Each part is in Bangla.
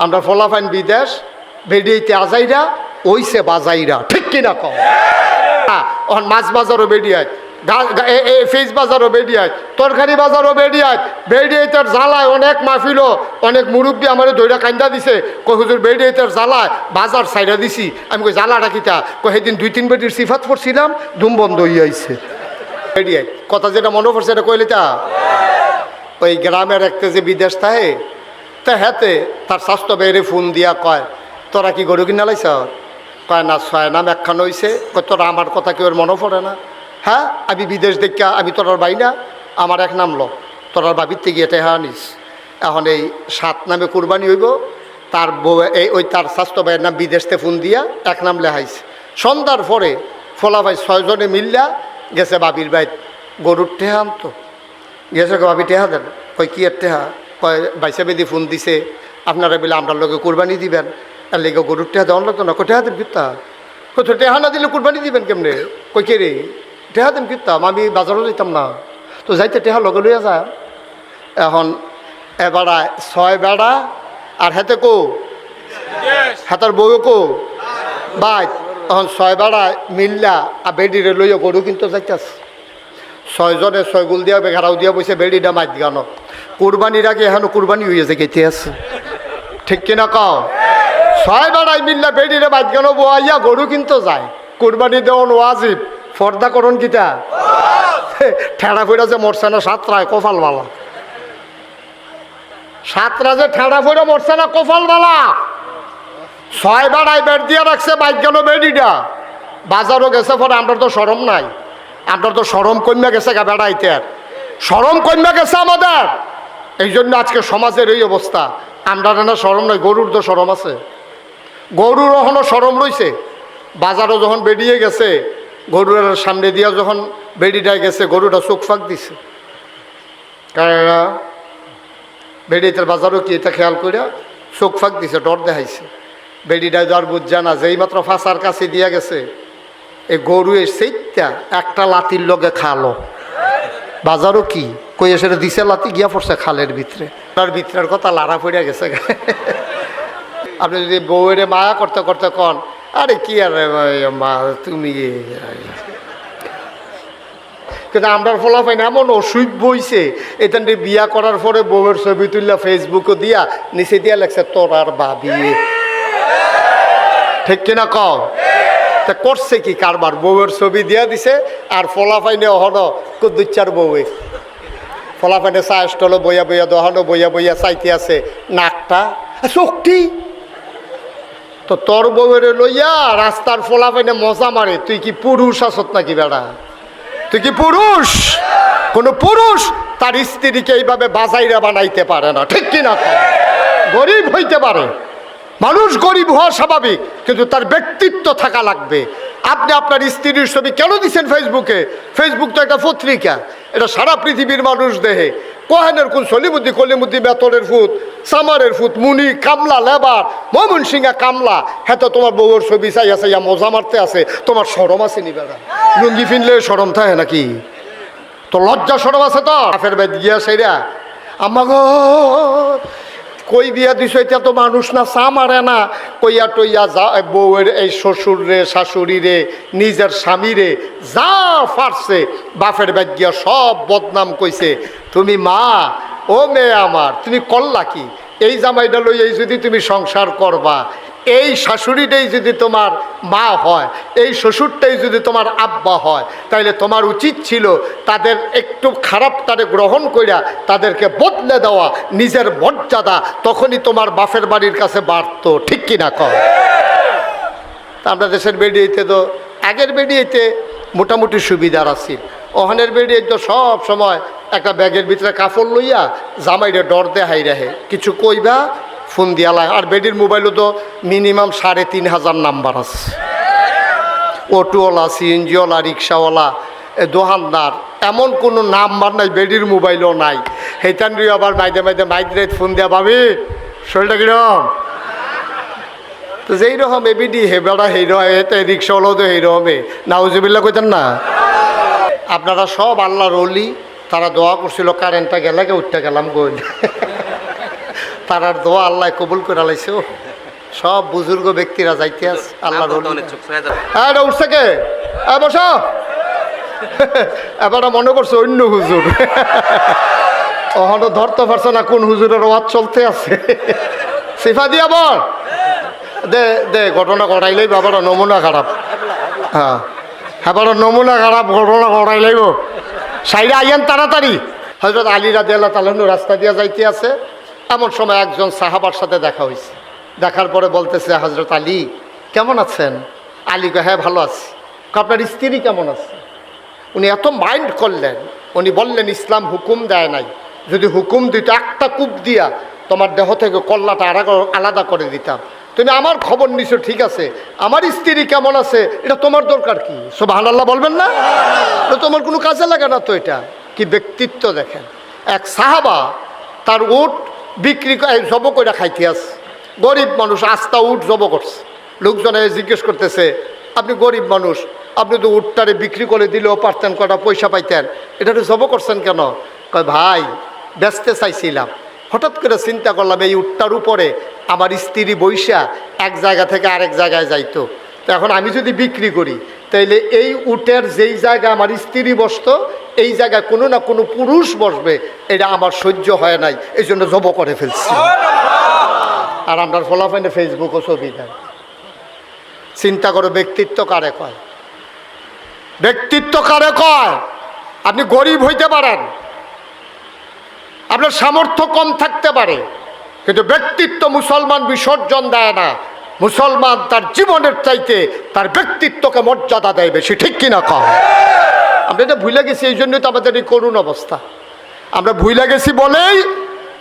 আমরা ফলাফাইন বিদেশ বেডিয়েতে আজাইরা ওইসে বাজাইরা, ঠিক কিনা কম? মাছ বাজারও বেডিয়ায়, ফিস বাজারও বেডিয়ায়, তরকারি বাজারও বেডিয়ায়। বেডিয়েতের জ্বালায় অনেক মাহফিল, অনেক মুরব্বী আমার দইরা কান্দা দিছে, কই হুজুর বেডিয়েতের জ্বালায় বাজার সাইডা দিছি। আমি কই জ্বালাটা কিতা? কই সেদিন 2-3 বেডির সিফাত পড়ছিলাম, ধুম বন্ধ হয়ে আইছে। বেডিয়ায় কথা যেটা মনে পড়ছে এটা কইলে তা ওই গ্রামের একটা যে বিদেশ থাকে, তা হাতে তার স্বাস্থ্য বেড়ে ফোন দিয়া কয়, তোরা কি গরু কিনা লাইছ? কয় না, 6 নাম একখান হয়েছে। কয় তোরা আমার কথা কেউ মনে পড়ে না? হ্যাঁ, আমি বিদেশ দেখা, আমি তোরার বাই না, আমার 1 নাম লো, তোরার বাবির থেকে এটা হ্যাঁ নিস। এখন এই 7 নামে কুরবানি হইব, তার ওই তার স্বাস্থ্য ভাইয়ের নাম বিদেশতে ফোন দিয়া 1 নাম লেহাইছে। সন্ধ্যার পরে ফোলা ভাই 6 জনে মিললা গেছে বাবির ভাই গরুর টেহা আনতো। গেছে বাবি টেহা দেন। কই কি এর টেহা? কয় বাইসা বেদি ফোন দিছে, আপনারা বলে আমরা লোকে কুরবানি দিবেন, আর লেগে গরুর টেহা দেওয়ান লাগতো না। কই টেহা দেন কিতা? কই তো টেহা না দিলে কুরবানি দিবেন কেমনে? কই কে রে টেহা দেন কিতাম, আমি বাজারও যেতাম না, তো যাইতে টেহা লগে লইয়া যায়। এখন এবারা 6 বেড়া আর হাতে কো হাতার বউও কো বাই। এখন 6 বেড়া মিল্লা আর বেডিরে লইয়া গরু কিন্তু যাইতাস। 6 জনে 6 গুল দিয়া বেঘারাও দিয়া বসে বেডিটা মাইত গানো। কুরবানির আগে এখনো কুরবানি হয়ে যায় গেতে আছে, ঠিক কিনা কও? 6 বেড়াই মিল্লা বেডিরে মাইত গানো বোয়াইয়া গরু কিন্তু যায়। কুরবানি দেওয়ান ওয়াজিব, ফর্দা করুন কিতা? ঠেড়া ফেরা যে মরছে না 7রায় কপালওয়ালা। 7রা যে ঠেড়া ফেরা মরছে না কপালওয়ালা। 6 বেড়াই বেড দিয়া রাখছে মাইত গানো বেডিটা। বাজারও গেছে পরে আমরা তো শরম নাই, আমরা তো শরম কন্যা গেছে গা বেড়াইতে, শরম কন্যা গেছে আমাদের। এই জন্য আজকে সমাজের এই অবস্থা। আমরা না শরম নাই, গরুর তো শরম আছে, গরুর এখনো শরম রয়েছে। বাজারও যখন বেরিয়ে গেছে, গরুর সামনে দিয়া যখন বেডিটায় গেছে, গরুটা চোখ ফাঁক দিছে। কারণ বেডিটার বাজারও কি এটা খেয়াল করিয়া চোখ ফাঁক দিছে, ডর দেখাইছে। বেডিটায় যার বুঝছে না, যেই মাত্র ফাঁসার কাছে দিয়া গেছে, এই গরু সেইটা একটা লাতির লগে খালো। বাজারও কি কই সেটা দিছে, লাতি গিয়া পড়ছে খালের ভিতরে। তার ভিতরের কথা লাড়া পড়িয়া গেছে। আপনি যদি বউয়ের মায়া করতে করতে কন, আরে কি আর মা তুমি, কিন্তু আমরা ফলাফাই না এমন অসুখ বইছে। এটা বিয়া করার পরে বউয়ের ছবি তুললা ফেসবুকে দিয়া নিচে দিয়া লেখছে তোর আর বাবি, ঠিক কিনা কও? তা করছে কি কারবার? বউয়ের ছবি দিয়া দিছে আর ফলাফাইনে হন 2-4 বউয়ে ফলাফাইনে চা স্টলে বইয়া বইয়া দহনো বইয়া বইয়া চাইতে আছে নাকটা চোখটি। তো তোর বউয়ের লইয়া রাস্তার ফলাফাইনে মজা মারে। তুই কি পুরুষ আসত নাকি বেড়া? তুই কি পুরুষ? কোন পুরুষ তার স্ত্রীকে এইভাবে বাজাইরা বানাইতে পারে না, ঠিক কিনা? গরিব হইতে পারে মানুষ, গরিব হওয়া স্বাভাবিক, কিন্তু তার ব্যক্তিত্ব থাকা লাগবে। আপনি আপনার স্ত্রীর ছবি কেন দিচ্ছেন ফেসবুকে? ফেসবুক তো একটা পত্রিকা, এটা সারা পৃথিবীর মানুষ দেহে। কোহেনের কোন সলিমুদ্দি কলিমুদ্দি বেতনের ফুট, সামারের ফুট, মুনি কামলা লেবার, ময়মন সিংহা কামলা, হ্যাঁ তো তোমার বউয়ের ছবি চাই আছে, ইয়া মজা মারতে আছে। তোমার শরম আছে নি বেড়া? লুঙ্গি ফিনলে শরম থাকে নাকি? তো লজ্জা শরম আছে তো? বাপের বাড়ি গিয়া সেইরা আম্মা গো কই বিয়া দিছ, এটা তো মানুষ না, চা মারে না। কইয়া টইয়া যা বউয়ের এই শ্বশুর রে, শাশুড়ি রে, নিজের স্বামী রে যা ফারছে বাপের বাদ গিয়া সব বদনাম কইছে। তুমি মা, ও মেয়ে আমার, তুমি করলা কি? এই জামাইটা লইয়াই যদি তুমি সংসার করবা, এই শাশুড়িটাই যদি তোমার মা হয়, এই শ্বশুরটাই যদি তোমার আব্বা হয়, তাইলে তোমার উচিত ছিল তাদের একটু খারাপটারে গ্রহণ কইরা তাদেরকে বদলে দেওয়া, নিজের মর্যাদা তখনই তোমার বাপের বাড়ির কাছে বাড়তো, ঠিক কিনা কর? আমরা দেশের বেডিয়েতে তো আগের বেডিয়েতে মোটামুটি সুবিধার আছে। ওখানের বেডিয়ে তো সব সময় একটা ব্যাগের ভিতরে কাপড় লইয়া জামাইরে ডর দেখাই রাখে, কিছু কইবা ফোন দিয়ালায়। আর বেডির মোবাইলও তো মিনিমাম 3500 নাম্বার আছে। অটোওয়ালা, সিএনজিওয়ালা, রিক্সাওয়ালা, দোকানদার, এমন কোনো নাম্বার নাই বেডির মোবাইলও নাই। সেইটান আবার মাইদে মাইদে মাইদ্রেত ফোন দেওয়া পাবি, শরীরটা কিরম? তো যেই রকম এবিডি হে বেড়া সেই রকম, এতে রিক্সাওয়ালাও তো এইরকমে নাউজুবিল্লাহ কইতেন না। আপনারা সব আল্লাহর ওলি, তারা দোয়া করছিল কারেন্টটা গেলে উঠতে গেলাম গই। তারার দোয়া আল্লাহ কবুল করে লাইছে। ও সব বুজুর্গ ব্যক্তিরা যাইতে আছে আল্লাহ উঠছে কে বসো এবার মনে করছে অন্য হুজুর ওখানে ধরতে পারছে না কোন হুজুরের ওয়াজ চলতে আছে। সিফা দিয়া বল দে দে ঘটনা ঘটাইলেই বাবার নমুনা খারাপ। হ্যাঁ এবার নমুনা খারাপ ঘটনা ঘটাইলেই সাইডে আইয়েন তাড়াতাড়ি। হযরত আলী রাদিয়াল্লাহু তাআলা রাস্তা দিয়া যাইতে আছে, এমন সময় একজন সাহাবার সাথে দেখা হয়েছে। দেখার পরে বলতেছে, হযরত আলী কেমন আছেন? আলী কয় হ্যাঁ ভালো আছি। আপনার স্ত্রী কেমন আছে? উনি এত মাইন্ড করলেন, উনি বললেন ইসলাম হুকুম দেয় নাই, যদি হুকুম দিত একটা কূপ দিয়া তোমার দেহ থেকে কল্লাটা আলাদা করে দিতাম। তুমি আমার খবর নিছো ঠিক আছে, আমার স্ত্রী কেমন আছে এটা তোমার দরকার কি? সুবহানাল্লাহ বলবেন না? এটা তোমার কোনো কাজে লাগে না তো। এটা কি ব্যক্তিত্ব দেখেন। এক সাহাবা তার উট বিক্রি জব করে খাইতে আছে, গরিব মানুষ আস্তা উট জব করছে। লোকজনে জিজ্ঞেস করতেছে, আপনি গরিব মানুষ, আপনি তো উটটারে বিক্রি করে দিলেও পারতেন, কটা পয়সা পাইতেন, এটা তো জব করছেন কেন? কয় ভাই বেচতে চাইছিলাম, হঠাৎ করে চিন্তা করলাম এই উটটার উপরে আমার স্ত্রী বৈশা এক জায়গা থেকে আরেক জায়গায় যাইতো, তো এখন আমি যদি বিক্রি করি তাইলে এই উটের যেই জায়গায় আমার স্ত্রী বসতো এই জায়গায় কোনো না কোনো পুরুষ বসবে, এটা আমার সহ্য হয় নাই, এই জন্য জব করে ফেলছি। আর আমরা ফলাফাইনে ফেসবুকও ছবি দেয়। চিন্তা করো ব্যক্তিত্ব কারে কয়? ব্যক্তিত্ব কারে কয়? আপনি গরিব হইতে পারেন, আপনার সামর্থ্য কম থাকতে পারে, কিন্তু ব্যক্তিত্ব মুসলমান বিসর্জন দেয় না। মুসলমান তার জীবনের চাইতে তার ব্যক্তিত্বকে মর্যাদা দেয় বেশি, ঠিক কিনা কম? আমরা এটা ভুলে গেছি, এই জন্যই তো আমাদের এই করুণ অবস্থা। আমরা ভুলে গেছি বলেই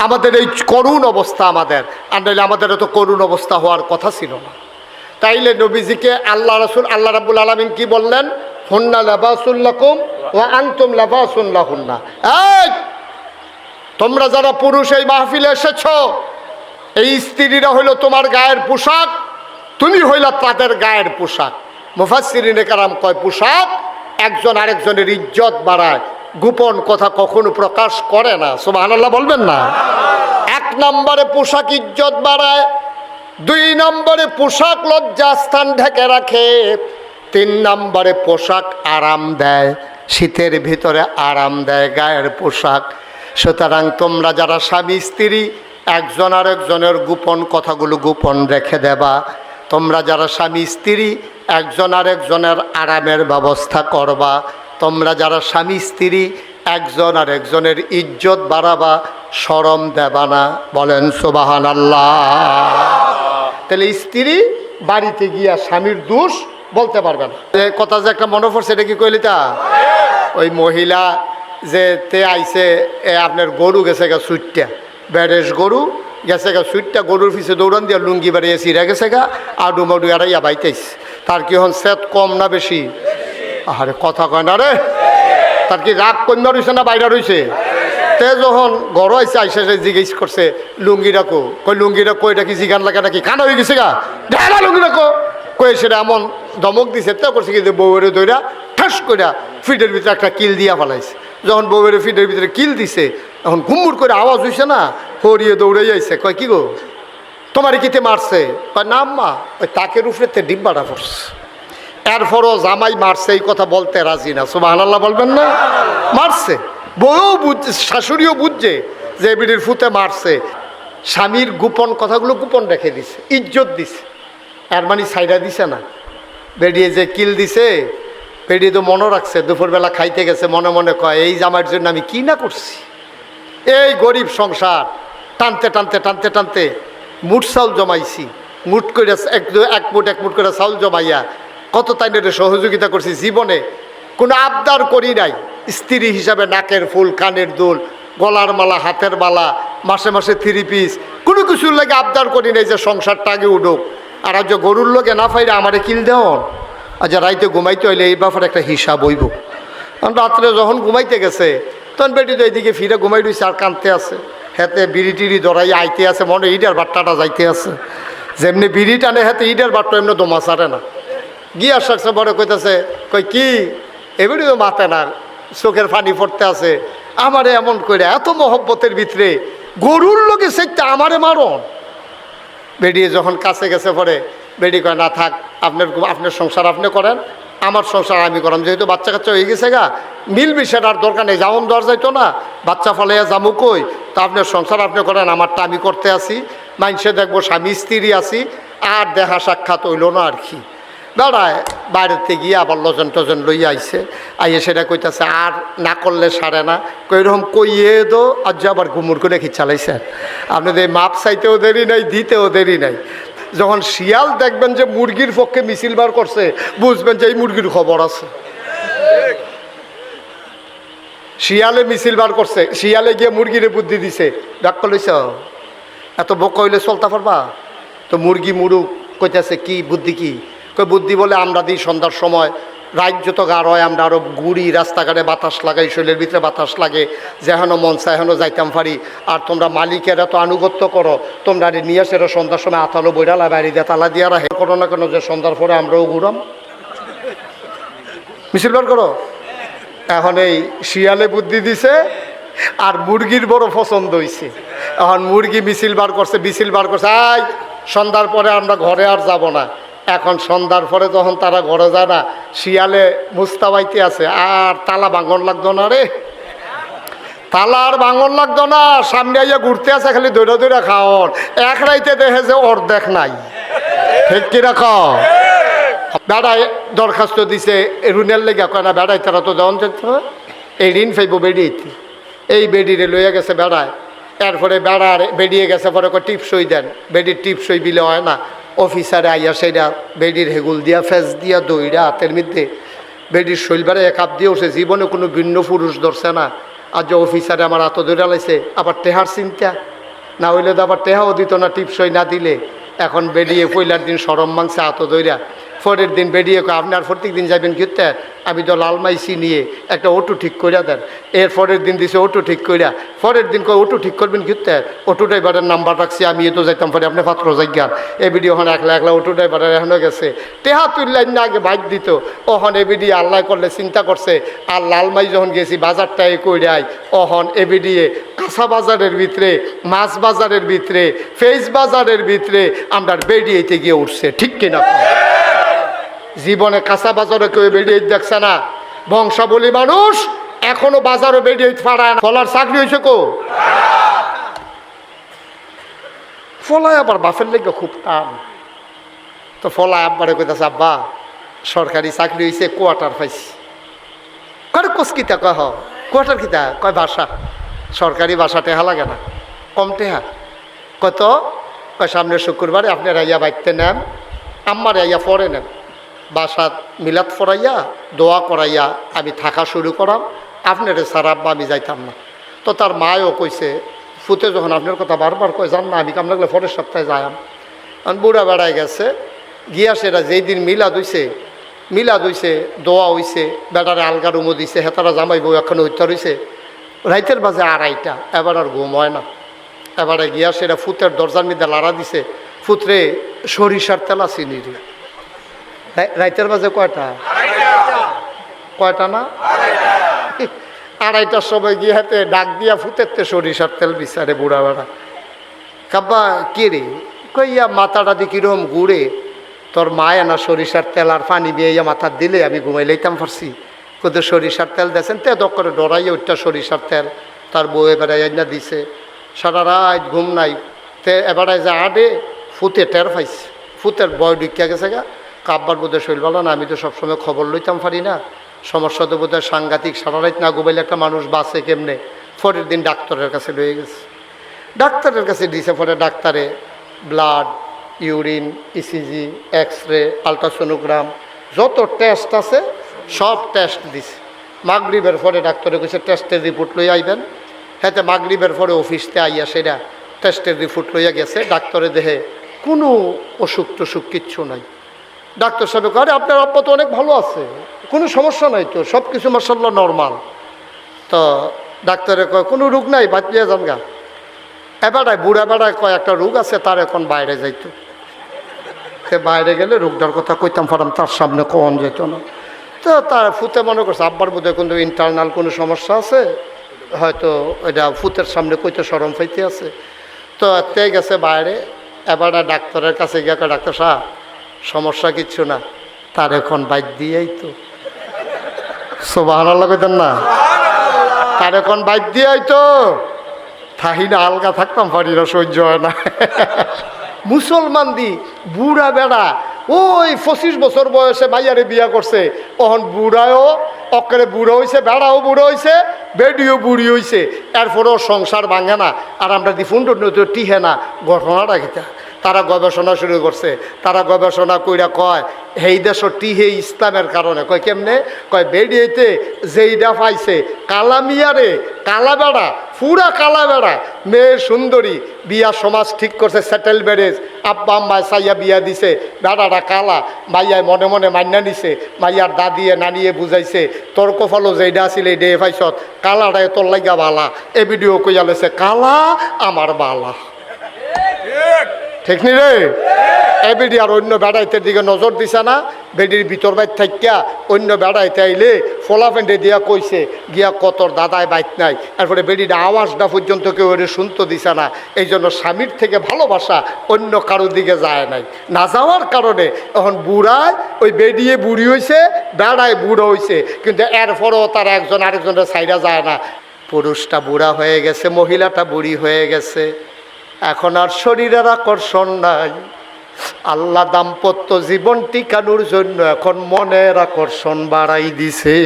আমাদের এই করুণ অবস্থা আমাদের, আর নইলে আমাদের এত করুণ অবস্থা হওয়ার কথা ছিল না। তাইলে নবীজিকে আল্লাহ রাসূল আল্লাহ রাব্বুল আলামিন কি বললেন? হুন্না লাবাসুল লাকুম ওয়া আনতুম লাবাসুন লাহুন্না। এই তোমরা যারা পুরুষ এই মাহফিলে এসেছ, এই স্ত্রীরা হইল তোমার গায়ের পোশাক, তুমি হইলা তাদের গায়ের পোশাক। মুফাসসিরিনে কেরাম কয় পোশাক একজন আরেকজনের ইজ্জত বাড়ায়, গোপন কথা কখনো প্রকাশ করে না। সুবহানাল্লাহ বলবেন না? এক নম্বরে পোশাক ইজ্জত বাড়ায়, দুই নম্বরে পোশাক লজ্জাস্থান ঢেকে রাখে, তিন নম্বরে পোশাক আরাম দেয়, শীতের ভিতরে আরাম দেয় গায়ের পোশাক। সুতরাং তোমরা যারা স্বামী স্ত্রী একজন আরেকজনের গোপন কথাগুলো গোপন রেখে দেবা। তোমরা যারা স্বামী স্ত্রী একজন আরেকজনের আরামের ব্যবস্থা করবা। তোমরা যারা স্বামী স্ত্রী একজন আরেকজনের ইজ্জত বাড়াবা, শরম দেবা না। বলেন সুবহানাল্লাহ। তাহলে স্ত্রী বাড়িতে গিয়া স্বামীর দোষ বলতে পারবে না। কথা যে একটা মনে পড়ছে, এটা কি কইলি তা? ওই মহিলা যে তে আইছে আপনার গরু গেছে গা সুইটটা, বেড়েস গরু গেছে গা সুইটটা, গরুর পিছিয়ে দৌড়ান দিয়া লুঙ্গি বাড়িয়ে চিরা গেছে গা, আডু মাডু এড়াইয়া বাইতেছে। তার কি হন সেত কম না বেশি? আরে কথা কয় না রে। তার কি রাগ কন্যা রয়েছে না বাইরে রয়েছে? তে যখন ঘর আইসে আইসা জিজ্ঞেস করছে লুঙ্গি রাখো, কই লুঙ্গি রাখো, এটা কি জিগান লাগা নাকি? কানা হয়ে গেছে গা, ঢেলা লুঙ্গি রাখো কয়ে সেটা এমন ধমক দিছে। তা করছে কি বউয়ের দইরা ঠাস করে ফিটের ভিতরে একটা কিল দিয়া ফেলাইছে। যখন বউয়ের ফিটের ভিতরে কিল দিছে, এখন ঘুমুর করে আওয়াজ হইছে না, হরিয়ে দৌড়ে যাইছে। কয় কি গো তোমার কিতে মারছে? কয় না আম্মা, ওই তাকের উপরে ডিব্বাটা পড়ছে। এরপরও জামাই মারছে এই কথা বলতে রাজি না। সুবহানাল্লাহ বলবেন না? মারছে, বউও বুঝছে, শাশুড়িও বুঝছে যে বিড়ির ফুতে মারছে। স্বামীর গোপন কথাগুলো গোপন রেখে দিছে, ইজ্জত দিছে, এর মানে সাইডা দিছে না। বেরিয়ে যে কিল দিছে, বেরিয়ে তো মনে রাখছে, দুপুরবেলা খাইতে গেছে, মনে মনে কয় এই জামাইয়ের জন্য আমি কি না করছি। এই গরিব সংসার টানতে টানতে টানতে টানতে মুঠ চাউল জমাইছি, মুঠ করে এক মুঠ করে চাউল জমাইয়া কত তাইনের সহযোগিতা করছি। জীবনে কোনো আবদার করি নাই। স্ত্রী হিসাবে নাকের ফুল, কানের দুল, গলার মালা, হাতের মালা, মাসে মাসে 3 পিস, কোনো কিছুর লাগে আবদার করি নাই যে সংসারটা আগে উঠুক। আর আজ গরুর লোকে না ফাইলে আমারে কিল দেওয়ান। আজ রাইতে ঘুমাইতে হইলে এই ব্যাপারে একটা হিসাব হইব। কারণ রাত্রে যখন ঘুমাইতে গেছে তখন বেটি তো এইদিকে ফিরে ঘুমাই রয়েছে আর কানতে আছে, হাতে বিড়ি টিড়ি ধরাই আইতে আছে, মনে ইটার বাট্টাটা যাইতে আছে। যেমনি বিড়ি টানে হাতে ইটার বাট্টা এমনি দমা ছাড়ে না। গিয়া সাকছে বড় কইতেছে, কই কি এবারই তো মাথে না, চোখের পানি পড়তে আছে। আমারে এমন করে এত মহব্বতের ভিতরে গরুর লোকে সেটা আমারে মারণ। বেডিয়ে যখন কাছে গেছে পরে বেডি কয় না থাক, আপনার সংসার আপনি করেন, আমার সংসার আমি করাম, যেহেতু বাচ্চা কাচ্চা হয়ে গেছে গা, মিলবি সেটার দরকার নেই, যাওন দেওয়ার যাইতো না, বাচ্চা ফলাইয়া যাবো কই, তা আপনার সংসার আপনি করেন, আমারটা আমি করতে আসি, মাইনসে দেখবো স্বামী স্ত্রী আছি, আর দেখা সাক্ষাৎ হইল না আর কি। বেড়ায় বাইরেতে গিয়ে আবার লজন টজন লইয়া আইছে, আইয়ে সেটা কইতাছে আর না করলে সারে না, কইরকম কইয়ে দো আজ আবার ঘুমুর করে কি চালাইছেন। আপনাদের মাপ চাইতেও দেরি নাই, দিতেও দেরি নাই। যখন শিয়াল দেখবেন যে মুরগির পক্ষে মিছিল বার করছে, বুঝবেন যে এই মুরগির খবর আছে। শিয়ালে মিছিল বার করছে, শিয়ালে গিয়ে মুরগিরে বুদ্ধি দিছে, ডাক্তার লইছ এত বক হইলে চলতে পারবা? তো মুরগি মুরুগ কইতেছে কি বুদ্ধি, কি কই বুদ্ধি বলে আমরা দিই সন্ধ্যার সময়, রাত যত গাঢ় হয় আমরা আরো ঘুরি, রাস্তাঘাটে বাতাস লাগাই, শরীরের ভিতরে বাতাস লাগে, যেহেনো মন চায় হেন যাইতাম পারি। আর তোমরা মালিকের এত আনুগত্য করো, তোমরা নিয়ে আসে সন্ধ্যার সময় আতালো বইরালা বাইরে দিয়ে তালা দিয়ে রাখে করো না কেন, যে সন্ধ্যার পরে আমরাও ঘুরাম, মিছিল বার করো। এখন এই শিয়ালে বুদ্ধি দিছে আর মুরগির বড় পছন্দ হইছে। এখন মুরগি মিছিল বার করছে, মিছিল বার করছে, আই সন্ধ্যার পরে আমরা ঘরে আর যাব না। এখন সন্ধ্যার পরে যখন তারা ঘরে যায় না, শিয়ালে মুস্তাবাইতে আছে, আর তালা ভাঙন লাগতো না রে, তালা আর ভাঙন লাগতো না, সামনে আইয়া ঘুরতে আছে, খালি দৌড়া দৌড়া খাওয়ার, এক রাইতে দেখে যে অর্ধেক নাই, ঠিক কি রাখো। বেড়ায় দরখাস্ত দিছে রুনের লেগা, কয় না বেড়াই তারা তো দেওয়ান যেত, এই ঋণ ফাইব বেডিয়েতে, এই বেডিরে লইয়া গেছে বেড়ায়। এরপরে বেড়ার বেরিয়ে গেছে পরে টিপসই দেন, বেডির টিপসই বিলে হয় না, অফিসারে আইয়া সেইটা বেডির হেগুল দিয়া ফেস দিয়া দইরা হাতের মধ্যে বেডির শৈলবারে এক হাত দিয়ে উঠছে, জীবনে কোনো ভিন্ন পুরুষ ধরছে না। আর যে অফিসারে আমার হাত ধরে লাইছে, আবার টেহার চিন্তা না হইলে তো আবার টেহাও দিত না টিপসই না দিলে। এখন বেরিয়ে পয়লার দিন সরম মাংসে হাত ধইরা, পরের দিন বেরিয়ে আপনি আর প্রত্যেক দিন যাবেন কিতে, আমি তো লালমাইসি নিয়ে একটা অটো ঠিক করিয়া দেন। এর পরের দিন দিছে অটো ঠিক করিয়া, পরের দিন অটো ঠিক করবেন কিতে, অটো ড্রাইভারের নাম্বার রাখছি, আমি তো যাইতাম পরে আপনি পাত্র যাইগান। এই ভিডিও ওখানে একলা একলা অটো ড্রাইভারের এখনো গেছে, টেহা তুললেন না আগে বাইক দিত, ওখান এ ভিডিও আল্লাহ করলে চিন্তা করছে। আর লালমাই যখন গেছি বাজারটাই কইরাই, ওহন এ ভিডিও কাঁচা বাজারের ভিতরে, মাছ বাজারের ভিতরে, ফেস বাজারের ভিতরে আমরা বেরিয়েতে গিয়ে উঠছে, ঠিক কিনা? জীবনে কাঁচা বাজারে কেউ বেরিয়ে দেখছে না, বংশাবলী মানুষ এখনো বাজারও বেরিয়ে পারায় না। ফলার চাকরি হয়েছে কো, ফলায় আবার বাপের লেগে খুব টান। তো ফলায় আব্বারে কইতাছে, আব্বা সরকারি চাকরি হয়েছে, কোয়ার্টার পাইছি। কয় কোস কিতা, কয় হ কোয়ার্টার কিতা, কয় বাসা, সরকারি বাসা টেহা লাগে না, কম টেহা। কত, কয় সামনের শুক্রবারে আপনার আইয়া বাইতে নেন, আম্মার আইয়া পরে নেন, বাসাত মিলাদ ফরাইয়া দোয়া করাইয়া আমি থাকা শুরু করাম, আপনার সারা আব্বা আমি যাইতাম না। তো তার মায়ও কইছে, ফুতে যখন আপনার কথা বারবার কয় যান না, আমি কামলাগলে পরের সপ্তাহে যাইম। বুড়া বেড়ায় গেছে গিয়া, সেটা যেই দিন মিলাদ হইছে দোয়া হইছে, বেড়ারে আলগা রুমো দিছে, হেতারা জামাই বউ এখন হইতে রইছে, রাইতের বাজে 2:30, এবার আর ঘুম হয় না। এবারে গিয়া সেটা ফুতের দরজার মধ্যে লাড়া দিছে, ফুতরে সরিষার তেলা চিনি রে, রাইতের বাজে কয়টা, কয়টা না 2:30টার সময় গিয়ে হাতে ডাক দিয়া ফুতেরতে সরিষার তেল বিচারে বুড়া বেড়া। কাব্বা কে রে, কইয়া মাথাটা দি কিরম ঘুরে, তোর মায় না সরিষার তেল আর পানি বিয়ে মাথা দিলে আমি ঘুমাই লইতাম পারছি, কোথাও সরিষার তেল দিয়েছেন, তে দক করে ডরাইয়া ওইটা সরিষার তেল তার বউ এবারে না দিছে, সারা রাত ঘুম নাই। তে এবারে যে আডে ফুতে টের পাইছে, ফুতের বয় ঢুকিয়া গেছে গা, কাব্বার বোধহয় শৈল বলো না, আমি তো সবসময় খবর লইতাম পারি না, সমস্যা তো বোধহয় সাংঘাতিক, সারা রাত না ঘুমাইলে একটা মানুষ বাঁচে কেমনে। পরের দিন ডাক্তারের কাছে লয়ে গেছে, ডাক্তারের কাছে দিছে, পরে ডাক্তারে blood, urine, ECG, X-ray, ultrasonogram যত টেস্ট আছে সব টেস্ট দিছে। মাগরিবের পরে ডাক্তারে কইছে টেস্টের রিপোর্ট লই আইবেন। হ্যাঁ, মাগরিবের পরে অফিসতে আইয়া সেটা টেস্টের রিপোর্ট লইয়া গেছে, ডাক্তারে দেখে কোনো অসুখ টসুখ কিচ্ছু নাই। ডাক্তার সাহেব কয়, আপনার আব্বা তো অনেক ভালো আছে, কোনো সমস্যা নাই তো, সব কিছু মাশাআল্লাহ নর্মাল। তো ডাক্তারে কয় কোনো রোগ নাই, বাঁচিয়ে যান গা। এবারে বুড়া বেড়ায় কয় একটা রোগ আছে, তার এখন বাইরে যাইতো, সে বাইরে গেলে রোগটার কথা কইতাম পারাম, তার সামনে কন যেত না। তো তার ফুতে মনে করছে আব্বার বোধহয় কিন্তু ইন্টারনাল কোনো সমস্যা আছে, হয়তো ওইটা ফুতের সামনে কইতে সরম পাইতে আছে। তো তে গেছে বাইরে, এবার ডাক্তারের কাছে গিয়ে ডাক্তার সাহেব সমস্যা কিচ্ছু না, তার এখন বাইক দিয়েই তো সুবহানাল্লাহ কইতেন না, তার এখন বাইক দিয়েই তো থাহি না, আলগা থাকতাম পারি না, সহ্য হয় না। মুসলমান দি বুড়া বেড়া ওই 25 বছর বয়সে মাইয়ারে বিয়া করছে, তখন বুড়াও অকরে বুড়ো হয়েছে, বেড়াও বুড়ো হয়েছে, বেডিও বুড়ি হয়েছে, এরপরেও সংসার ভাঙে না। আর আমরা দিফুন্ড টিহে না, ঘটনাটা কিতা তারা গবেষণা শুরু করছে। তারা গবেষণা কইরা কয় এই দেশ টিহে ইসলামের কারণে। কয় কেমনে? কয় বেডিয়েতে যেইটা পাইছে কালা মিয়ারে, কালা বেড়া, পুরা কালা বেড়া, মেয়ে সুন্দরী, বিয়া সমাজ ঠিক করছে, সেটেল ম্যারেজ, আব্বা আম্মায় সাইয়া বিয়া দিছে, বেড়াটা কালা, মাইয়ায় মনে মনে মান্যা নিছে, মাইয়ার দাদিয়ে নানিয়ে বুঝাইছে তোর কপালও যেইটা আসিল এই ডে পাইছত, কালাটায় তোর লাগা বালা। এ ভিডিও কইয়া লেছে কালা আমার বালা, ঠিক নি রে? এ বেডি আর অন্য বেড়াইতের দিকে নজর দিছে না, বেডির ভিতর বাইর থাকিয়া অন্য বেড়াইতে আইলে ফোলা ফেন্ডে দিয়া কইছে গিয়া কতর দাদায় বাইক নাই, এরপরে বেডির আওয়াজটা পর্যন্ত কেউ ওরে শুনতে দিছে না। এই জন্য স্বামীর থেকে ভালোবাসা অন্য কারোর দিকে যায় নাই, না যাওয়ার কারণে এখন বুড়ায় ওই বেডিয়ে বুড়ি হয়েছে, বেড়ায় বুড়ো হয়েছে, কিন্তু এরপরও তারা একজন আরেকজনের সাইডা যায় না। পুরুষটা বুড়া হয়ে গেছে, মহিলাটা বুড়ি হয়ে গেছে, এখন আর শরীরের আকর্ষণ নাই। আল্লাহ দাম্পত্য জীবন টিকানোর জন্য এখন মনের আকর্ষণ বাড়াই দিছে।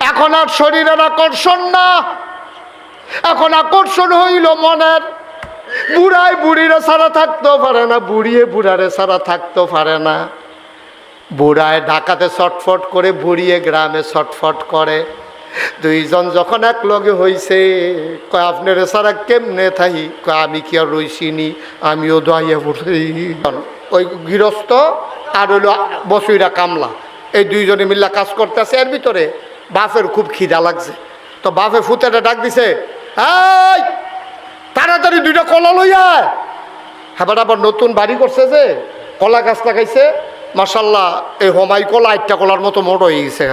এখন আর শরীরের আকর্ষণ না, এখন আকর্ষণ হইল মনের। বুড়ায় বুড়িরে ছাড়া থাকতেও পারে না, বুড়িয়ে বুড়ারে ছাড়া থাকতেও পারে না। বুড়ায় ঢাকাতে ছটফট করে, বুড়িয়ে গ্রামে ছটফট করে। দুইজন যখন এক লগে হইছে, কয় আপনার সারা কেমনে থাকি? কয় আমি কি আর রইছিনি, আমিও দোয়াইয়া পড়ছি। ওই গৃহস্থ আর হইল বসুইরা কামলা, এই দুইজনে মিল্লা কাজ করতেছে। এর ভিতরে বাপের খুব খিদা লাগছে, তো বাপে ফুতেটা ডাক দিছে, এই তাড়াতাড়ি 2টা কলা লইয়া। হ্যাঁ, আবার নতুন বাড়ি করছে যে কলা গাছ লাগাইছে, মাশাল্লাহ এই হমাই কলা 8টা কলার মতো মোট হয়ে গেছে।